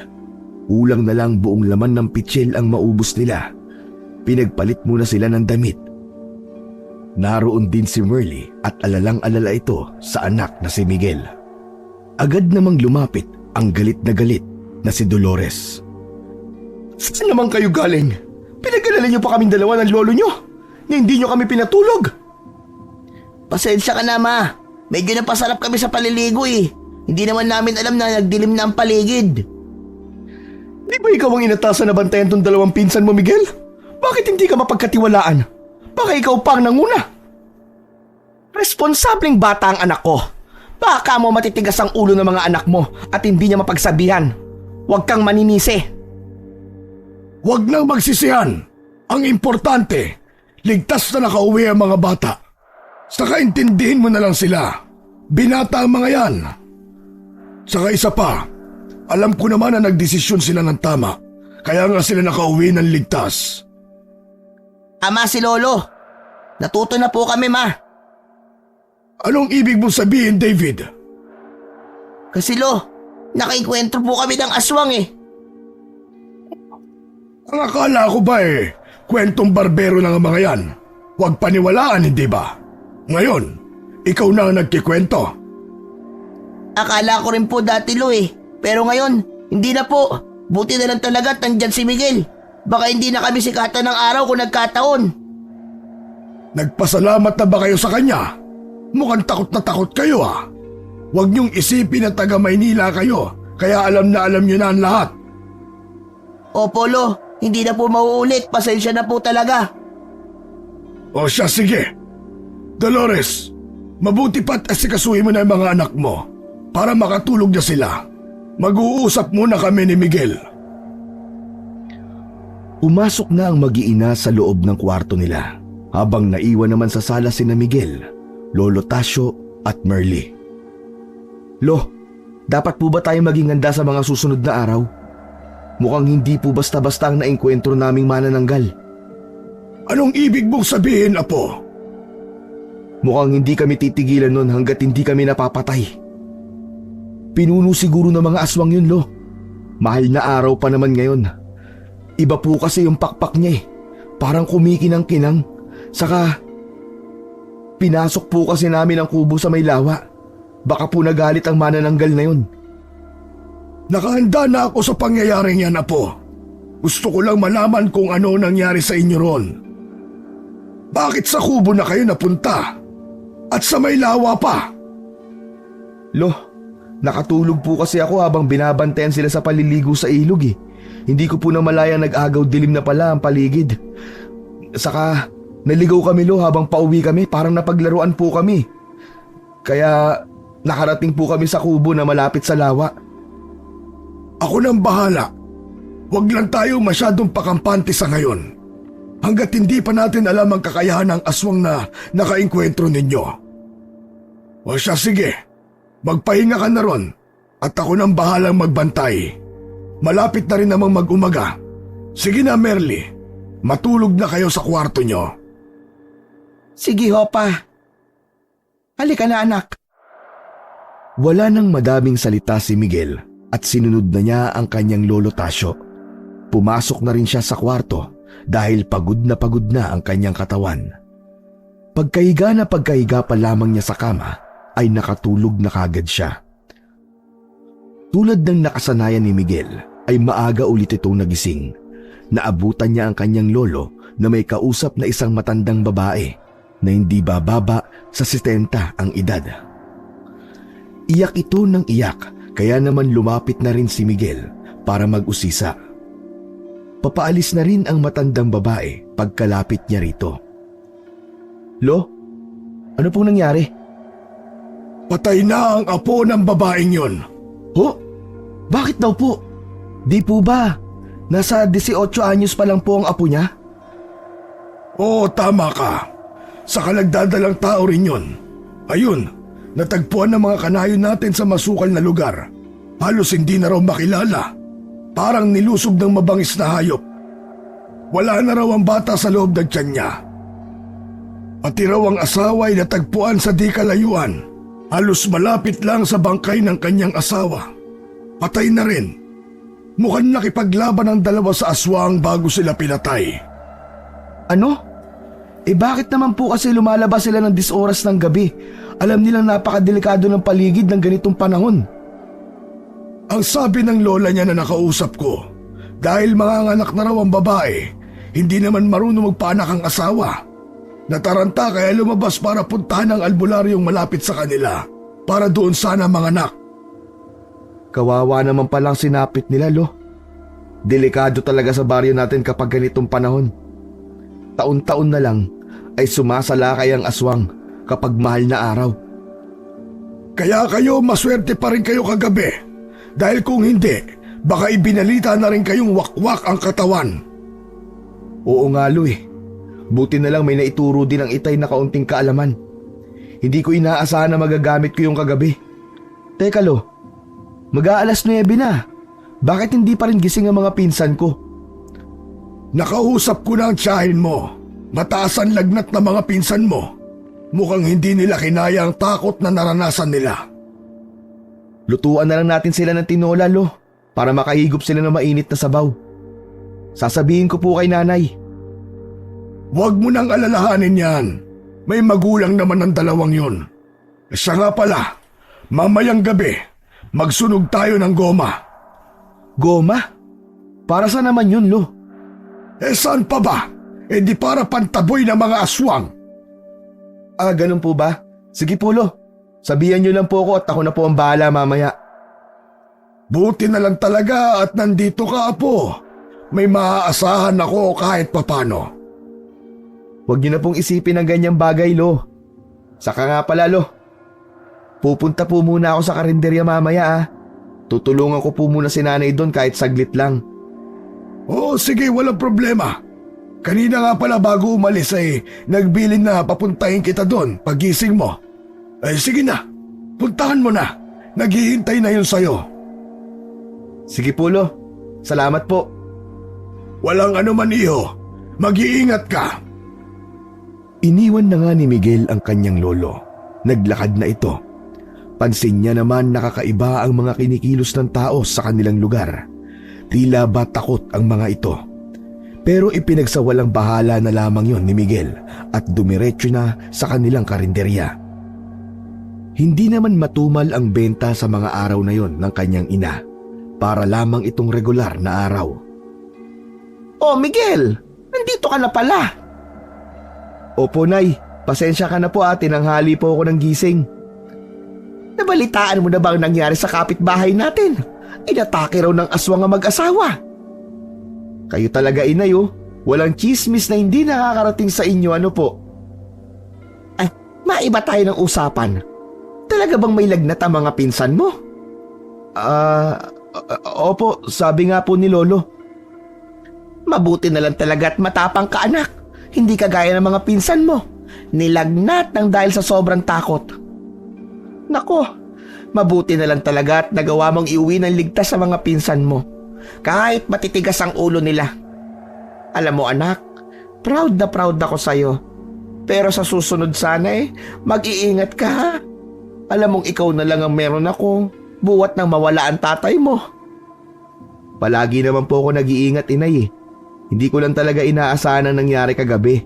Ulang na lang buong laman ng pitsil ang maubos nila. Pinagpalit muna sila ng damit. Naroon din si Merly at alalang-alala ito sa anak na si Miguel. Agad namang lumapit ang galit na si Dolores. Saan naman kayo galing? Pinag-alala niyo pa kaming dalawa ng lolo niyo na hindi niyo kami pinatulog. Pasensya ka na, Ma. Medyo napasarap kami sa paliligo eh. Hindi naman namin alam na nagdilim na ang paligid. Di ba ikaw ang inatasan na bantayan tong dalawang pinsan mo, Miguel? Bakit hindi ka mapagkatiwalaan? Baka ikaw pang nanguna. Responsableng bata ang anak ko. Baka mo matitigas ang ulo ng mga anak mo at hindi niya mapagsabihan. Huwag kang maninisi. Huwag nang magsisihan. Ang importante, ligtas na nakauwi ang mga bata. Saka intindihin mo na lang sila. Binata ang mga yan. Saka isa pa, alam ko naman na nagdesisyon sila ng tama. Kaya nga sila nakauwi ng ligtas. Ama, si Lolo. Natuto na po kami, Ma. Anong ibig mong sabihin, David? Kasi nakaikwentro po kami ng aswang eh. Ang akala ko ba kwentong barbero lang ang mga yan. Huwag paniwalaan, hindi ba? Ngayon, ikaw na ang nagkikwento. Akala ko rin po dati, Lo eh. Pero ngayon, hindi na po. Buti na lang talaga at nandyan si Miguel. Baka hindi na kami sikatan ng araw kung nagkataon. Nagpasalamat na ba kayo sa kanya? Mukhang takot na takot kayo Huwag niyong isipin na taga Maynila kayo, kaya alam na alam niyo na ang lahat. Opo, Lo. Hindi na po mauulit. Pasensya na po talaga. O siya, sige. Dolores, mabuti pa't asikasuhin mo na ang mga anak mo para makatulog na sila. Mag-uusap muna kami ni Miguel. Pumasok na ang mag-iina sa loob ng kwarto nila, habang naiwan naman sa sala sina Miguel, Lolo Tasio at Merly. Lo, dapat po ba tayo maging handa sa mga susunod na araw? Mukhang hindi po basta-basta ang naengkwentro naming manananggal. Anong ibig mong sabihin, Apo? Mukhang hindi kami titigilan nun hanggat hindi kami napapatay. Pinuno siguro ng mga aswang yun, Lo. Mahal na araw pa naman ngayon. Iba po kasi yung pakpak niya eh. Parang kumikinang-kinang. Saka, pinasok po kasi namin ang kubo sa may lawa. Baka po nagalit ang manananggal na yun. Nakahanda na ako sa pangyayaring yan, Apo. Gusto ko lang malaman kung ano nangyari sa inyo ron. Bakit sa kubo na kayo napunta? At sa may lawa pa? Lo, nakatulog po kasi ako habang binabantayan sila sa paliligo sa ilog eh. Hindi ko po namalayang nag-agaw dilim na pala ang paligid. Saka, naligaw kami, Lo, habang pauwi kami. Parang napaglaruan po kami. Kaya, nakarating po kami sa kubo na malapit sa lawa. Ako nang bahala. Huwag lang tayo masyadong pakampante sa ngayon. Hanggat hindi pa natin alam ang kakayahan ng aswang na nakaengkwentro ninyo. O siya, sige. Magpahinga ka na ron. At ako nang bahalang magbantay. Malapit na rin namang mag-umaga. Sige na, Merly. Matulog na kayo sa kwarto nyo. Sige, Hopa. Halika na, anak. Wala nang madaming salita si Miguel at sinunod na niya ang kanyang Lolo Tasio. Pumasok na rin siya sa kwarto dahil pagod na ang kanyang katawan. Pagkahiga pa lamang niya sa kama ay nakatulog na kagad siya. Tulad ng nakasanayan ni Miguel ay maaga ulit itong nagising. Naabutan niya ang kanyang lolo na may kausap na isang matandang babae na hindi bababa sa 70 ang edad. Iyak ito ng iyak, kaya naman lumapit na rin si Miguel para mag-usisa. Papaalis na rin ang matandang babae pagkalapit niya rito. Lo, ano pong nangyari? Patay na ang apo ng babaeng yon. Ho? Bakit daw po? Di po ba? Nasa 18 anyos pa lang po ang apo niya? Oo, tama ka. Saka nagdadalang tao rin yon. Ayun, natagpuan ng mga kanayo natin sa masukal na lugar. Halos hindi na raw makilala. Parang nilusob ng mabangis na hayop. Wala na raw ang bata sa loob ng tiyan niya. Pati raw ang asawa ay natagpuan sa di kalayuan. Halos malapit lang sa bangkay ng kanyang asawa. Patay na rin. Mukhang nakipaglaban ang dalawa sa aswang bago sila pinatay. Ano? Bakit naman po kasi lumalabas sila ng 10 oras ng gabi? Alam nilang napakadelikado ng paligid ng ganitong panahon. Ang sabi ng lola niya na nakausap ko, dahil manganganak na raw ang babae, hindi naman marunong magpaanak ang asawa. Nataranta kaya lumabas para puntahan ang albularyong malapit sa kanila para doon sana manganak. Kawawa naman palang sinapit nila, Lo. Delikado talaga sa baryo natin kapag ganitong panahon. Taon-taon na lang ay sumasalakay ang aswang kapag mahal na araw. Kaya kayo maswerte pa rin kayo kagabi. Dahil kung hindi, baka ibinalita na rin kayong wakwak ang katawan. Oo nga Lo eh. Buti na lang may naituro din ang itay na kaunting kaalaman. Hindi ko inaasahan na magagamit ko yung kagabi. Teka Lo, mag-aalas 9 na. Bakit hindi pa rin gising ang mga pinsan ko? Nakausap ko na ang tiyahin mo. Mataas ang lagnat ng mga pinsan mo. Mukhang hindi nila kinaya ang takot na naranasan nila. Lutuan na lang natin sila ng tinola Lo, para makahigop sila ng mainit na sabaw. Sasabihin ko po kay nanay. Huwag mo nang alalahanin yan. May magulang naman ang dalawang yun. Siya nga pala, mamayang gabi, magsunog tayo ng goma. Goma? Para saan naman yun Lo? Saan pa ba? Di para pantaboy ng mga aswang. Ah, ganun po ba? Sige po Lo, sabihan niyo lang po ako at ako na po ang bahala mamaya. Buti na lang talaga at nandito ka, Apo. May maaasahan ako kahit papano. Huwag niyo na pong isipin ang ganyang bagay Lo. Saka nga pala Lo, pupunta po muna ako sa karinderya mamaya ah. Tutulungan ko po muna si nanay doon kahit saglit lang. Oo, sige, walang problema. Kanina nga pala bago umalis nagbilin na papuntahin kita doon pagising mo. Sige na, puntahan mo na. Naghihintay na yun sa'yo. Sige po Lo, salamat po. Walang anuman iho, mag-iingat ka. Iniwan na nga ni Miguel ang kanyang lolo. Naglakad na ito. Pansin niya naman nakakaiba ang mga kinikilos ng tao sa kanilang lugar. Tila ba takot ang mga ito. Pero ipinagsawalang bahala na lamang yon ni Miguel at dumiretso na sa kanilang karinderya. Hindi naman matumal ang benta sa mga araw na yon ng kanyang ina. Para lamang itong regular na araw. Oh, Miguel! Nandito ka na pala! Opo Nay, pasensya ka na po tinanghali po ako ng gising. Nabalitaan mo na ba ang nangyari sa kapitbahay natin? Inatake raw ng aswang ang mag-asawa. Kayo talaga inay walang chismis na hindi nakakarating sa inyo ano po. Maiba tayo ng usapan. Talaga bang may lagnat ang mga pinsan mo? Opo, sabi nga po ni Lolo. Mabuti na lang talaga at matapang ka anak. Hindi kagaya ng mga pinsan mo. Nilagnat ng dahil sa sobrang takot. Nako, mabuti na lang talaga at nagawa mong iuwi ng ligtas sa mga pinsan mo. Kahit matitigas ang ulo nila. Alam mo anak, proud na proud ako sa'yo. Pero sa susunod sana mag-iingat ka ha. Alam mong ikaw na lang ang meron ako, buwat nang mawala ang tatay mo. Palagi naman po ako nag-iingat inay Hindi ko lang talaga inaasahan ang nangyari kagabi.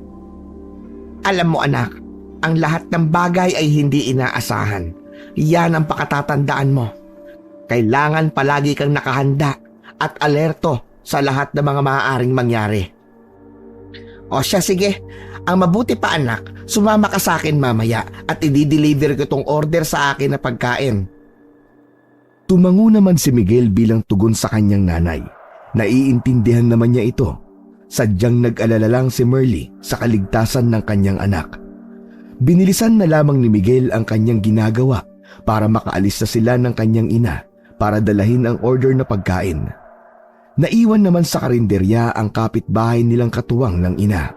Alam mo anak, ang lahat ng bagay ay hindi inaasahan. Yan ang pakatatandaan mo. Kailangan palagi kang nakahanda at alerto sa lahat ng mga maaaring mangyari. O siya sige, ang mabuti pa anak, sumama ka sa akin mamaya at i-deliver ko tong order sa akin na pagkain. Tumango naman si Miguel bilang tugon sa kanyang nanay. Naiintindihan naman niya ito. Sadyang nag-alala lang si Merly sa kaligtasan ng kanyang anak. Binilisan na lamang ni Miguel ang kanyang ginagawa para makaalis na sila ng kanyang ina para dalahin ang order na pagkain. Naiwan naman sa karinderya ang kapitbahay nilang katuwang ng ina.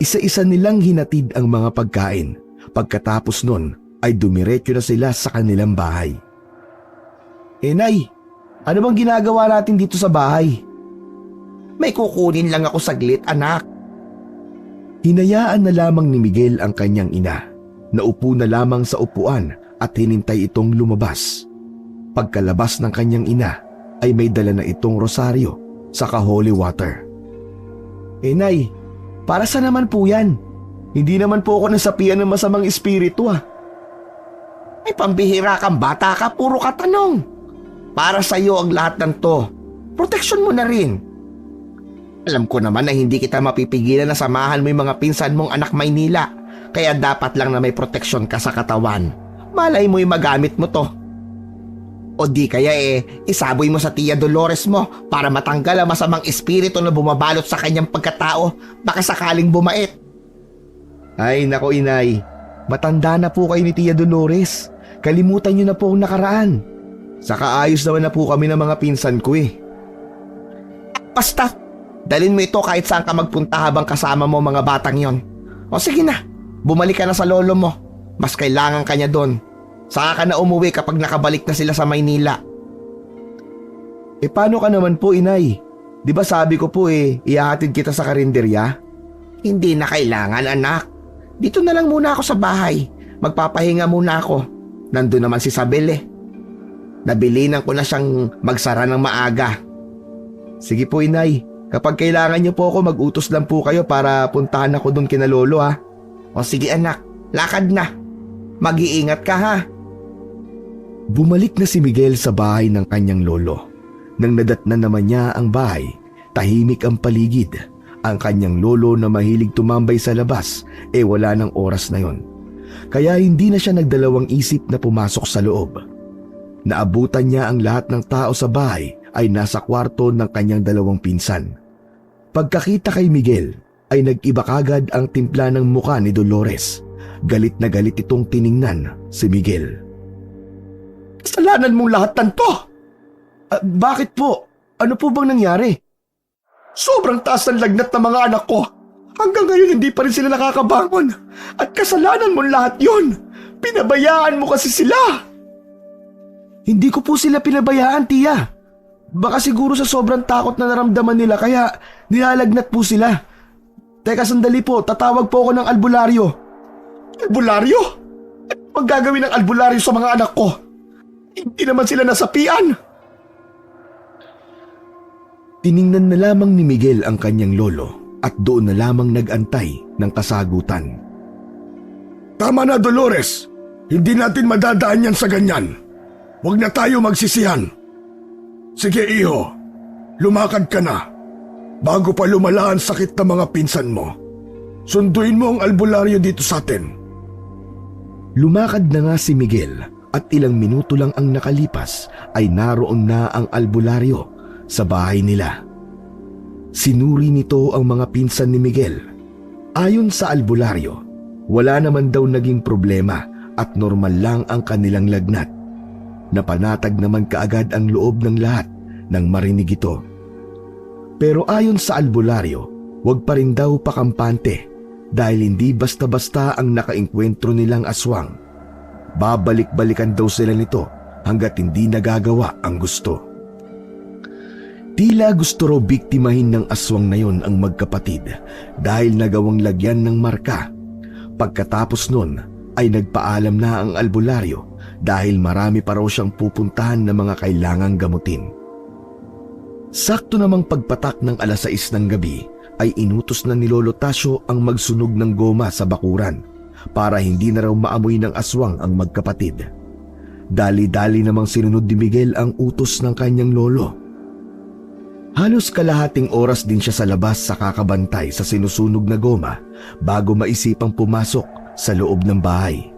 Isa-isa nilang hinatid ang mga pagkain. Pagkatapos nun ay dumiretso na sila sa kanilang bahay. Nay, ano bang ginagawa natin dito sa bahay? May kukunin lang ako saglit anak. Hinayaan na lamang ni Miguel ang kanyang ina. Naupo na lamang sa upuan at hinintay itong lumabas. Pagkalabas ng kanyang ina ay may dala na itong rosaryo saka holy water. Nay, para saan naman po yan? Hindi naman po ako nasapian ng masamang espiritu Ay pambihira kang bata ka, puro katanong. Para sa'yo ang lahat ng to. Proteksyon mo na rin. Alam ko naman na hindi kita mapipigilan na samahan mo yung mga pinsan mong anak Maynila. Kaya dapat lang na may proteksyon ka sa katawan. Malay mo yung magamit mo to. O di kaya isaboy mo sa Tia Dolores mo para matanggal ang masamang espiritu na bumabalot sa kanyang pagkatao. Baka sakaling bumait. Ay nako inay, matanda na po kayo ni Tia Dolores. Kalimutan niyo na po ang nakaraan. Saka ayos naman na po kami ng mga pinsan ko eh. Basta, dalhin mo ito kahit saan ka magpunta habang kasama mo mga batang yon. O sige na, bumalik ka na sa lolo mo. Mas kailangan ka niya doon. Saka ka na umuwi kapag nakabalik na sila sa Maynila. Eh paano ka naman po inay? Di ba sabi ko po ihahatid kita sa karinderya? Hindi na kailangan, anak. Dito na lang muna ako sa bahay. Magpapahinga muna ako. Nandun naman si Sabel eh. Nabilinan ko na siyang magsara ng maaga. Sige po inay, kapag kailangan niyo po ako mag-utos lang po kayo para puntahan ako doon kina lolo ha. O sige anak, lakad na. Mag-iingat ka ha. Bumalik na si Miguel sa bahay ng kanyang lolo. Nang nadatnan naman niya ang bahay, tahimik ang paligid. Ang kanyang lolo na mahilig tumambay sa labas wala ng oras na yon. Kaya hindi na siya nagdalawang isip na pumasok sa loob. Naabutan niya ang lahat ng tao sa bahay ay nasa kwarto ng kanyang dalawang pinsan. Pagkakita kay Miguel ay nag-iba kagad ang timpla ng muka ni Dolores. Galit na galit itong tiningnan si Miguel. Kasalanan mong lahat ng to! Bakit po? Ano po bang nangyari? Sobrang taas ng lagnat ng mga anak ko. Hanggang ngayon hindi pa rin sila nakakabangon. At kasalanan mo lahat yon. Pinabayaan mo kasi sila. Hindi ko po sila pinabayaan, Tia. Baka siguro sa sobrang takot na naramdaman nila kaya nilalagnat po sila. Teka sandali po, tatawag po ako ng albularyo. Albularyo? Ang gagawin ng albularyo sa mga anak ko? Hindi naman sila nasapian. Tiningnan na lamang ni Miguel ang kanyang lolo at doon na lamang nag-antay ng kasagutan. Tama na, Dolores. Hindi natin madadaan yan sa ganyan. Huwag na tayo magsisihan. Sige, iho. Lumakad ka na. Bago pa lumala ang sakit ng mga pinsan mo. Sunduin mo ang albularyo dito sa atin. Lumakad na nga si Miguel at ilang minuto lang ang nakalipas ay naroon na ang albularyo sa bahay nila. Sinuri nito ang mga pinsan ni Miguel. Ayon sa albularyo, wala naman daw naging problema at normal lang ang kanilang lagnat. Napanatag naman kaagad ang loob ng lahat nang marinig ito. Pero ayon sa albularyo, wag pa rin daw pakampante dahil hindi basta-basta ang nakaengkwentro nilang aswang. Babalik-balikan daw sila nito hanggat hindi nagagawa ang gusto. Tila gusto raw biktimahin ng aswang na yon ang magkapatid dahil nagawang lagyan ng marka. Pagkatapos nun ay nagpaalam na ang albularyo dahil marami pa raw siyang pupuntahan na mga kailangang gamutin. Sakto namang pagpatak ng 6:00 ng gabi ay inutos na ni Lolo Tasio ang magsunog ng goma sa bakuran para hindi na raw maamoy ng aswang ang magkapatid. Dali-dali namang sinunod ni Miguel ang utos ng kanyang lolo. Halos kalahating oras din siya sa labas sa kakabantay sa sinusunog na goma bago maisipang pumasok sa loob ng bahay.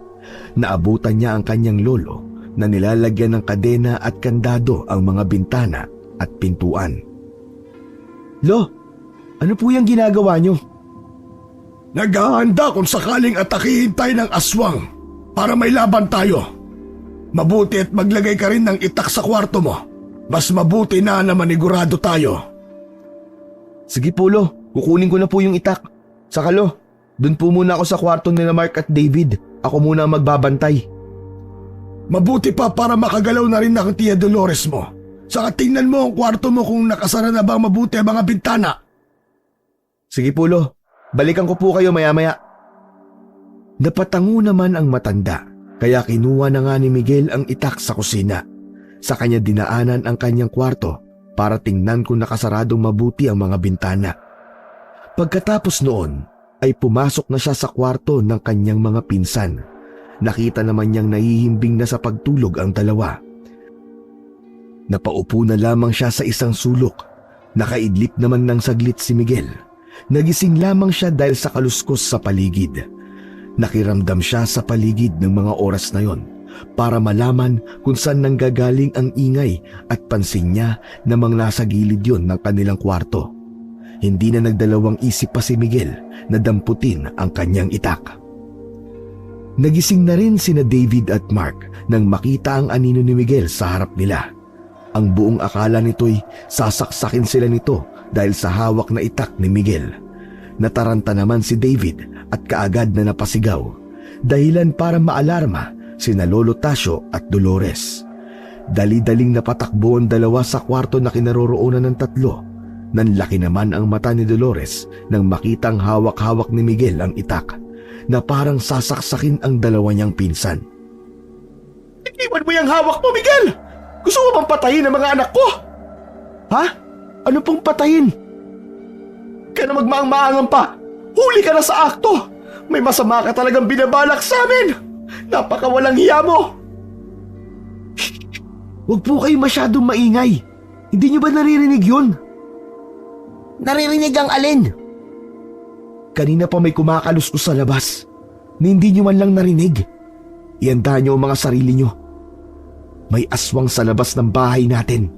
Naabutan niya ang kanyang lolo na nilalagyan ng kadena at kandado ang mga bintana at pintuan. Lo, ano po yung ginagawa niyo? Naghahanda kung sakaling atakihin tayo ng aswang para may laban tayo. Mabuti at maglagay ka rin ng itak sa kwarto mo. Mas mabuti na manigurado tayo. Sige po Lo, kukunin ko na po yung itak. Saka Lo, dun po muna ako sa kwarto nila Mark at David. Ako muna ang magbabantay. Mabuti pa para makagalaw na rin ang Tia Dolores mo. Saka tingnan mo ang kwarto mo kung nakasara na ba mabuti ang mga bintana. Sige po Lo, balikan ko po kayo maya-maya. Napatango naman ang matanda kaya kinuha na nga ni Miguel ang itak sa kusina. Sa kanya dinaanan ang kanyang kwarto para tingnan kung nakasaradong mabuti ang mga bintana. Pagkatapos noon ay pumasok na siya sa kwarto ng kanyang mga pinsan. Nakita naman niyang nahihimbing na sa pagtulog ang dalawa. Napaupo na lamang siya sa isang sulok. Nakaidlip naman ng saglit si Miguel. Nagising lamang siya dahil sa kaluskos sa paligid. Nakiramdam siya sa paligid ng mga oras na yon para malaman kung saan nanggagaling ang ingay at pansin niya namang nasa gilid yon ng kanilang kwarto. Hindi na nagdalawang isip pa si Miguel na damputin ang kanyang itak. Nagising na rin sina David at Mark nang makita ang anino ni Miguel sa harap nila. Ang buong akala nito'y sasaksakin sila nito dahil sa hawak na itak ni Miguel. Nataranta naman si David at kaagad na napasigaw, dahilan para maalarma sina Lolo Tasio at Dolores. Dali-daling napatakbo ang dalawa sa kwarto na kinaroroonan ng tatlo. Nanlaki naman ang mata ni Dolores nang makitang hawak-hawak ni Miguel ang itak na parang sasaksakin ang dalawa niyang pinsan. Iwan mo yung hawak mo, Miguel! Gusto mo bang patayin ang mga anak ko? Ha? Ano pong patayin? Kaya na magmaang-maangan pa! Huli ka na sa akto! May masama ka talagang binabalak sa amin! Napakawalang hiya mo! Huwag po kayo masyadong maingay. Hindi niyo ba naririnig yun? Naririnig ang alin? Kanina pa may kumakaluskus sa labas na hindi niyo man lang narinig. Ihanda niyo ang mga sarili niyo. May aswang sa labas ng bahay natin.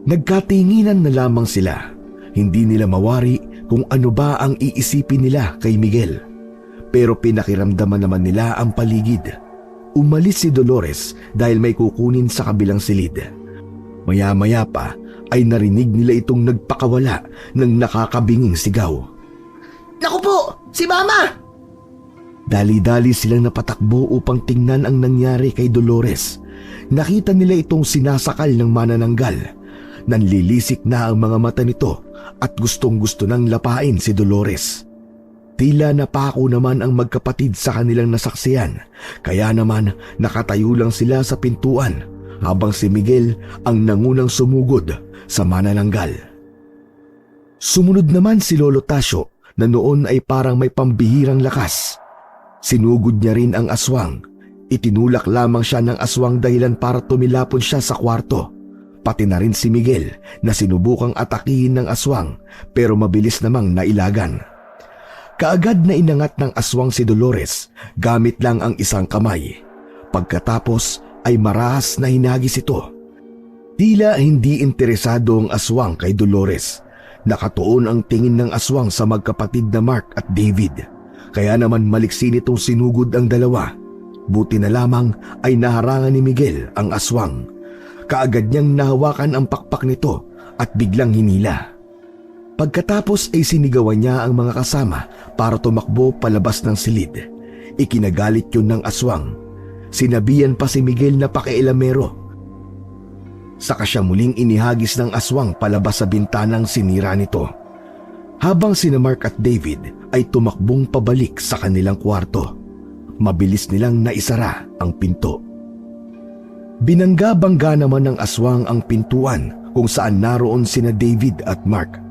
Nagkatinginan na lamang sila. Hindi nila mawari kung ano ba ang iisipin nila kay Miguel. Pero pinakiramdaman naman nila ang paligid. Umalis si Dolores dahil may kukunin sa kabilang silid. Maya-maya pa ay narinig nila itong nagpakawala ng nakakabinging sigaw. Naku po! Si Mama! Dali-dali silang napatakbo upang tingnan ang nangyari kay Dolores. Nakita nila itong sinasakal ng manananggal. Nanlilisik na ang mga mata nito at gustong-gusto nang lapain si Dolores. Tila napako naman ang magkapatid sa kanilang nasaksiyan, kaya naman nakatayo lang sila sa pintuan habang si Miguel ang nangunang sumugod sa manananggal. Sumunod naman si Lolo Tasio na noon ay parang may pambihirang lakas. Sinugod niya rin ang aswang. Itinulak lamang siya ng aswang dahilan para tumilapon siya sa kwarto. Pati na rin si Miguel na sinubukang atakihin ng aswang pero mabilis namang nailagan. Kaagad na inangat ng aswang si Dolores gamit lang ang isang kamay. Pagkatapos ay marahas na hinagis ito. Tila hindi interesado ang aswang kay Dolores. Nakatuon ang tingin ng aswang sa magkapatid na Mark at David. Kaya naman maliksi nitong sinugod ang dalawa. Buti na lamang ay naharangan ni Miguel ang aswang. Kaagad niyang nahawakan ang pakpak nito at biglang hinila. Pagkatapos ay sinigawan niya ang mga kasama para tumakbo palabas ng silid. Ikinagalit yun ng aswang. Sinabihan pa si Miguel na pakialamero. Saka siya muling inihagis ng aswang palabas sa bintanang sinira nito. Habang sina Mark at David ay tumakbong pabalik sa kanilang kwarto. Mabilis nilang naisara ang pinto. Binangga-bangga naman ng aswang ang pintuan kung saan naroon sina David at Mark.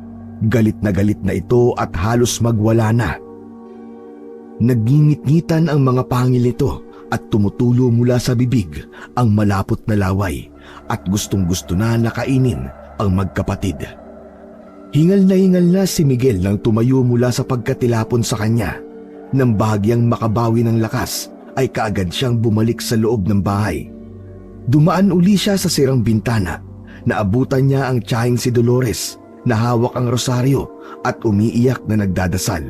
Galit na ito at halos magwala na. Nagngingit-ngitan ang mga pangil nito at tumutulo mula sa bibig ang malapot na laway at gustong-gusto na nakainin ang magkapatid. Hingal na si Miguel nang tumayo mula sa pagkatilapon sa kanya. Nang bahagyang makabawi ng lakas ay kaagad siyang bumalik sa loob ng bahay. Dumaan uli siya sa sirang bintana. Naabutan niya ang tiyahing si Dolores na hawak ang rosaryo at umiiyak na nagdadasal.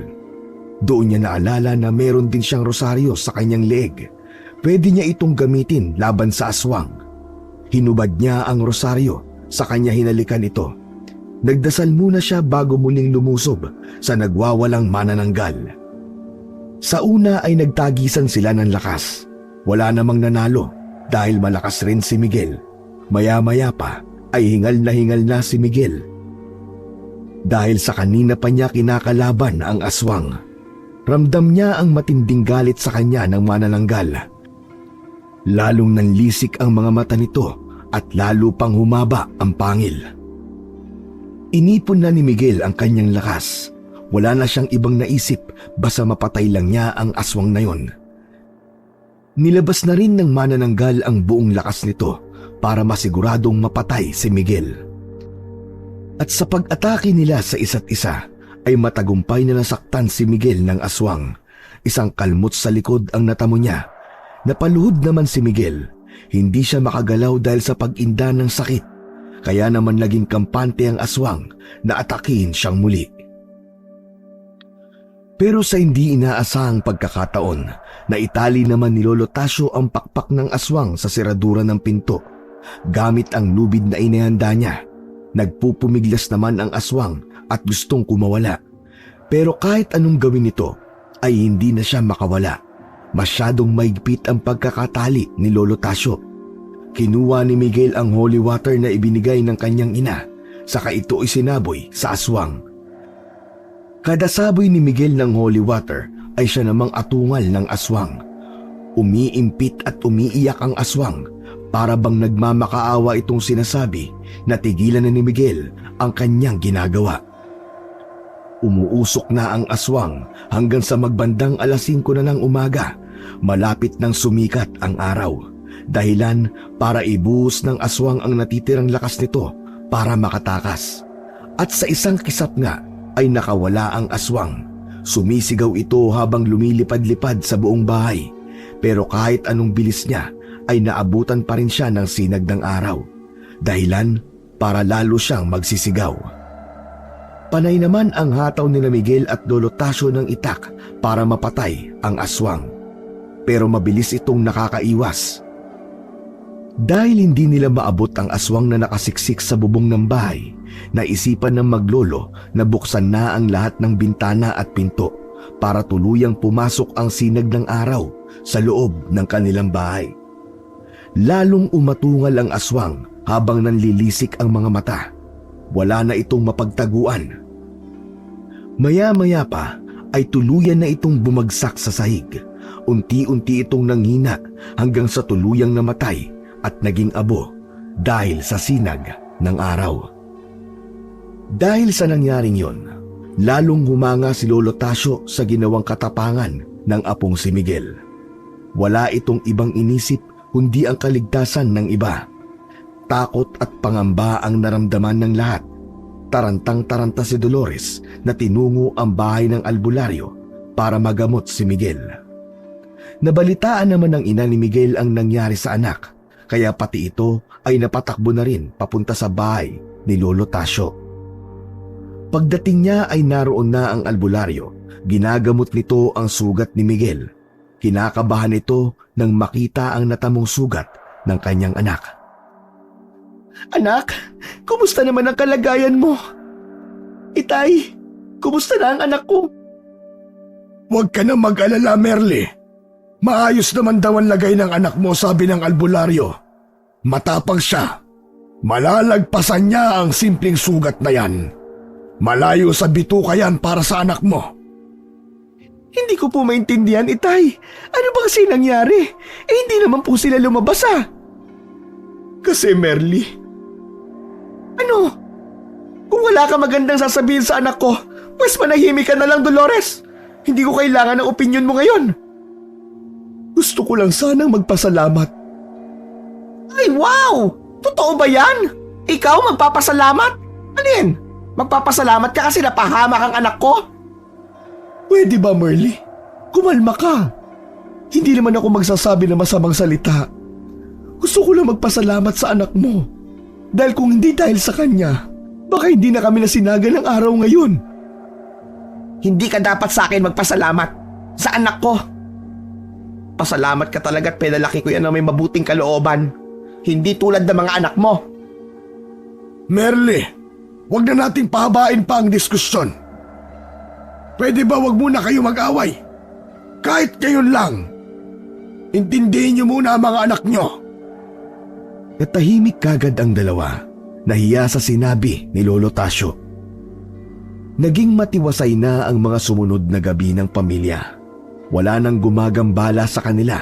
Doon niya naalala na meron din siyang rosaryo sa kanyang leeg. Pwede niya itong gamitin laban sa aswang. Hinubad niya ang rosaryo, sa kanya hinalikan ito. Nagdasal muna siya bago muling lumusob sa nagwawalang manananggal. Sa una ay nagtagisan sila ng lakas. Wala namang nanalo dahil malakas rin si Miguel. Maya-maya pa ay hingal na si Miguel. Dahil sa kanina pa niya kinakalaban ang aswang. Ramdam niya ang matinding galit sa kanya ng manananggal. Lalong nanlisik ang mga mata nito at lalo pang humaba ang pangil. Inipon na ni Miguel ang kanyang lakas. Wala na siyang ibang naisip basta mapatay lang niya ang aswang na yon. Nilabas na rin ng manananggal ang buong lakas nito para masiguradong mapatay si Miguel. At sa pag-atake nila sa isa't isa ay matagumpay na nasaktan si Miguel ng aswang. Isang kalmot sa likod ang natamo niya. Napaluhod naman si Miguel. Hindi siya makagalaw dahil sa pag-inda ng sakit. kaya naman naging kampante ang aswang na atakihin siyang muli. Pero sa hindi inaasahang pagkakataon, naitali naman ni Lolo Tasyo ang pakpak ng aswang sa seradura ng pinto. Gamit ang lubid na inihanda niya, nagpupumiglas naman ang aswang at gustong kumawala. Pero kahit anong gawin nito, ay hindi na siya makawala. Masyadong maigpit ang pagkakatali ni Lolo Tasyo. Kinuha ni Miguel ang holy water na ibinigay ng kanyang ina, saka ito isinaboy sa aswang. Kada saboy ni Miguel ng holy water ay siya namang atungal ng aswang. Umiimpit at umiiyak ang aswang, para bang nagmamakaawa itong sinasabi na tigilan na ni Miguel ang kanyang ginagawa. Umuusok na ang aswang hanggang sa magbandang 5:00 na ng umaga, malapit nang sumikat ang araw. Dahilan para ibuhos ng aswang ang natitirang lakas nito para makatakas. At sa isang kisap nga ay nakawala ang aswang. Sumisigaw ito habang lumilipad-lipad sa buong bahay. Pero kahit anong bilis niya ay naabutan pa rin siya ng sinag ng araw. Dahilan para lalo siyang magsisigaw. Panay naman ang hataw nila Miguel at Lolo Tasyo ng itak para mapatay ang aswang. Pero mabilis itong nakakaiwas. Dahil hindi nila maabot ang aswang na nakasiksik sa bubong ng bahay, naisipan ng maglolo na buksan na ang lahat ng bintana at pinto para tuluyang pumasok ang sinag ng araw sa loob ng kanilang bahay. Lalong umatungal ang aswang habang nanlilisik ang mga mata. Wala na itong mapagtaguan. Maya-maya pa ay tuluyan na itong bumagsak sa sahig. Unti-unti itong nanghina hanggang sa tuluyang namatay at naging abo dahil sa sinag ng araw. Dahil sa nangyaring yon, lalong humanga si Lolo Tasyo sa ginawang katapangan ng apong si Miguel. Wala itong ibang inisip kundi ang kaligtasan ng iba. Takot at pangamba ang naramdaman ng lahat. Tarantang-taranta si Dolores na tinungo ang bahay ng albularyo para magamot si Miguel. Nabalitaan naman ng ina ni Miguel ang nangyari sa anak, kaya pati ito ay napatakbo na rin papunta sa bahay ni Lolo Tasyo. Pagdating niya ay naroon na ang albularyo. Ginagamot nito ang sugat ni Miguel. Kinakabahan ito nang makita ang natamong sugat ng kanyang anak. Anak, kumusta naman ang kalagayan mo? Itay, kumusta na ang anak ko? Huwag ka na mag-alala, Merly. Maayos naman daw ang lagay ng anak mo, sabi ng albularyo. Matapang siya. Malalagpasan niya ang simpleng sugat na yan. Malayo sa bituka yan para sa anak mo. Hindi ko po maintindihan, Itay. Ano ba kasi nangyari? Hindi naman po sila lumabas Kasi Merly. Ano? Kung wala ka magandang sasabihin sa anak ko, mas manahimik ka na lang, Dolores. Hindi ko kailangan ng opinyon mo ngayon. Gusto ko lang sanang magpasalamat. Ay, wow! Totoo ba yan? Ikaw magpapasalamat? Alin? Magpapasalamat ka kasi napahamak ang anak ko? Pwede ba, Merly? Kumalma ka. Hindi naman ako magsasabi ng masamang salita. Gusto ko lang magpasalamat sa anak mo. Dahil kung hindi dahil sa kanya, baka hindi na kami nasinaga ng araw ngayon. Hindi ka dapat sa akin magpasalamat. Sa anak ko. Pasalamat ka talaga at pinalaki ko yan na may mabuting kalooban. Hindi tulad ng mga anak mo. Merly, wag na nating pahabain pa ang diskusyon. Pwede ba wag muna kayo mag-away? Kahit ngayon lang. Intindihin niyo muna ang mga anak niyo. Natahimik kagad ang dalawa, nahiya sa sinabi ni Lolo Tasyo. Naging matiwasay na ang mga sumunod na gabi ng pamilya. Wala nang gumagambala sa kanila.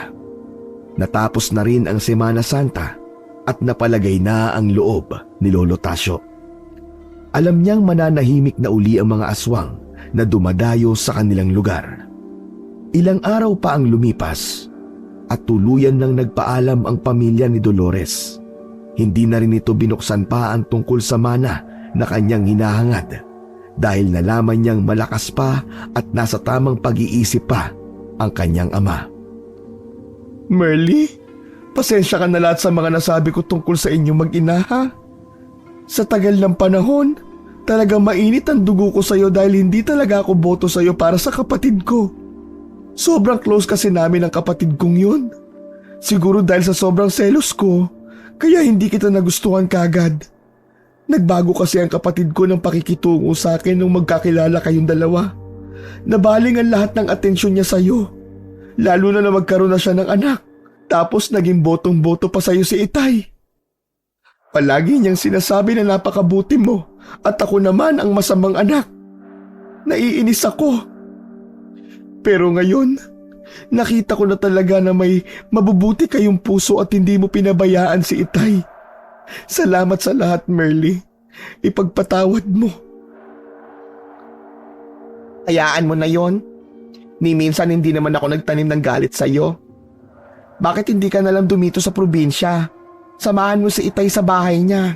Natapos na rin ang Semana Santa at napalagay na ang loob ni Lolo Tasyo. Alam niyang mananahimik na uli ang mga aswang na dumadayo sa kanilang lugar. Ilang araw pa ang lumipas at tuluyan nang nagpaalam ang pamilya ni Dolores. Hindi na rin ito binuksan pa ang tungkol sa mana na kanyang hinahangad dahil nalaman niyang malakas pa at nasa tamang pag-iisip pa ang kanyang ama. Merly, pasensya ka na lahat sa mga nasabi ko tungkol sa inyong mag-ina, ha? Sa tagal ng panahon, talagang mainit ang dugo ko sa'yo dahil hindi talaga ako boto sa'yo para sa kapatid ko. Sobrang close kasi namin ang kapatid kong yun. Siguro dahil sa sobrang selos ko, kaya hindi kita nagustuhan kagad. Nagbago kasi ang kapatid ko ng pakikitungo sa akin nung magkakilala kayong dalawa. Nabaling ang lahat ng atensyon niya sa'yo. Lalo na magkaroon na siya ng anak. Tapos naging botong-boto pa sa'yo si Itay. Palagi niyang sinasabi na napakabuti mo at ako naman ang masamang anak. Naiinis ako. Pero ngayon, nakita ko na talaga na may mabubuti kayong puso at hindi mo pinabayaan si Itay. Salamat sa lahat, Merly. Ipagpatawad mo. Hayaan mo na yon. Ni minsan hindi naman ako nagtanim ng galit sa'yo. Bakit hindi ka nalang dumito sa probinsya? Samahan mo si Itay sa bahay niya.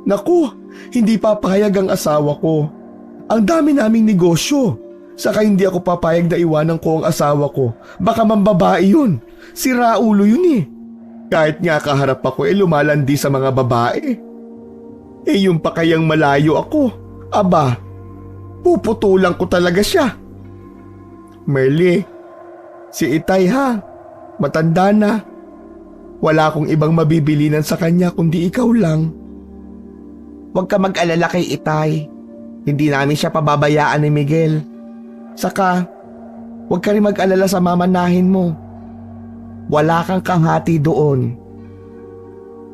Naku, hindi papayag ang asawa ko. Ang dami naming negosyo. Saka hindi ako papayag na iwanan ko ang asawa ko. Baka mambabae yun. Si Raulo yun eh. Kahit nga kaharap ako lumalandi sa mga babae. Yung pa kayang malayo ako. Aba, puputulan ko talaga siya. Merly, si Itay ha, matanda na. Wala akong ibang mabibilinan sa kanya kundi ikaw lang. Huwag ka mag-alala kay Itay. Hindi namin siya pababayaan ni Miguel. Saka, huwag ka rin mag-alala sa mamanahin mo. Wala kang kahati doon.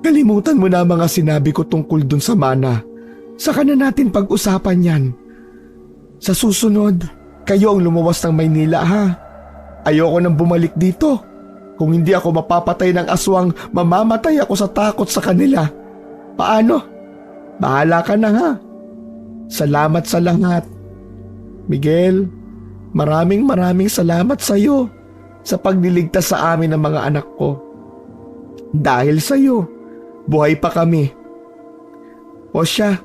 Kalimutan mo na mga sinabi ko tungkol dun sa mana. Saka na natin pag-usapan yan. Sa susunod, kayo ang lumuwas ng Maynila ha. Ayoko nang bumalik dito. Kung hindi ako mapapatay ng aswang, mamamatay ako sa takot sa kanila. Paano? Bahala ka na ha. Salamat sa lahat. Miguel, maraming salamat sa iyo sa pagliligtas sa amin ng mga anak ko. Dahil sa iyo, buhay pa kami. O siya,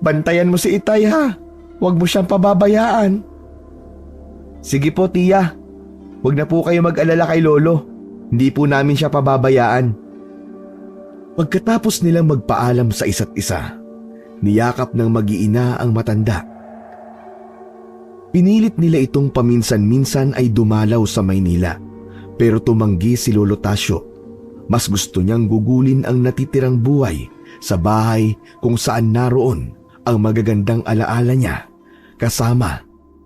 bantayan mo si Itay ha. Huwag mo siyang pababayaan. Sige po, tiya. Huwag na po kayo mag-alala kay Lolo. Hindi po namin siya pababayaan. Pagkatapos nilang magpaalam sa isa't isa, niyakap ng mag-iina ang matanda. Pinilit nila itong paminsan-minsan ay dumalaw sa Maynila, pero tumanggi si Lolo Tasio. Mas gusto niyang gugulin ang natitirang buhay sa bahay kung saan naroon ang magagandang alaala niya kasama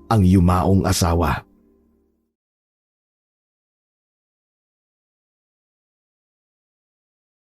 ang yumaong asawa.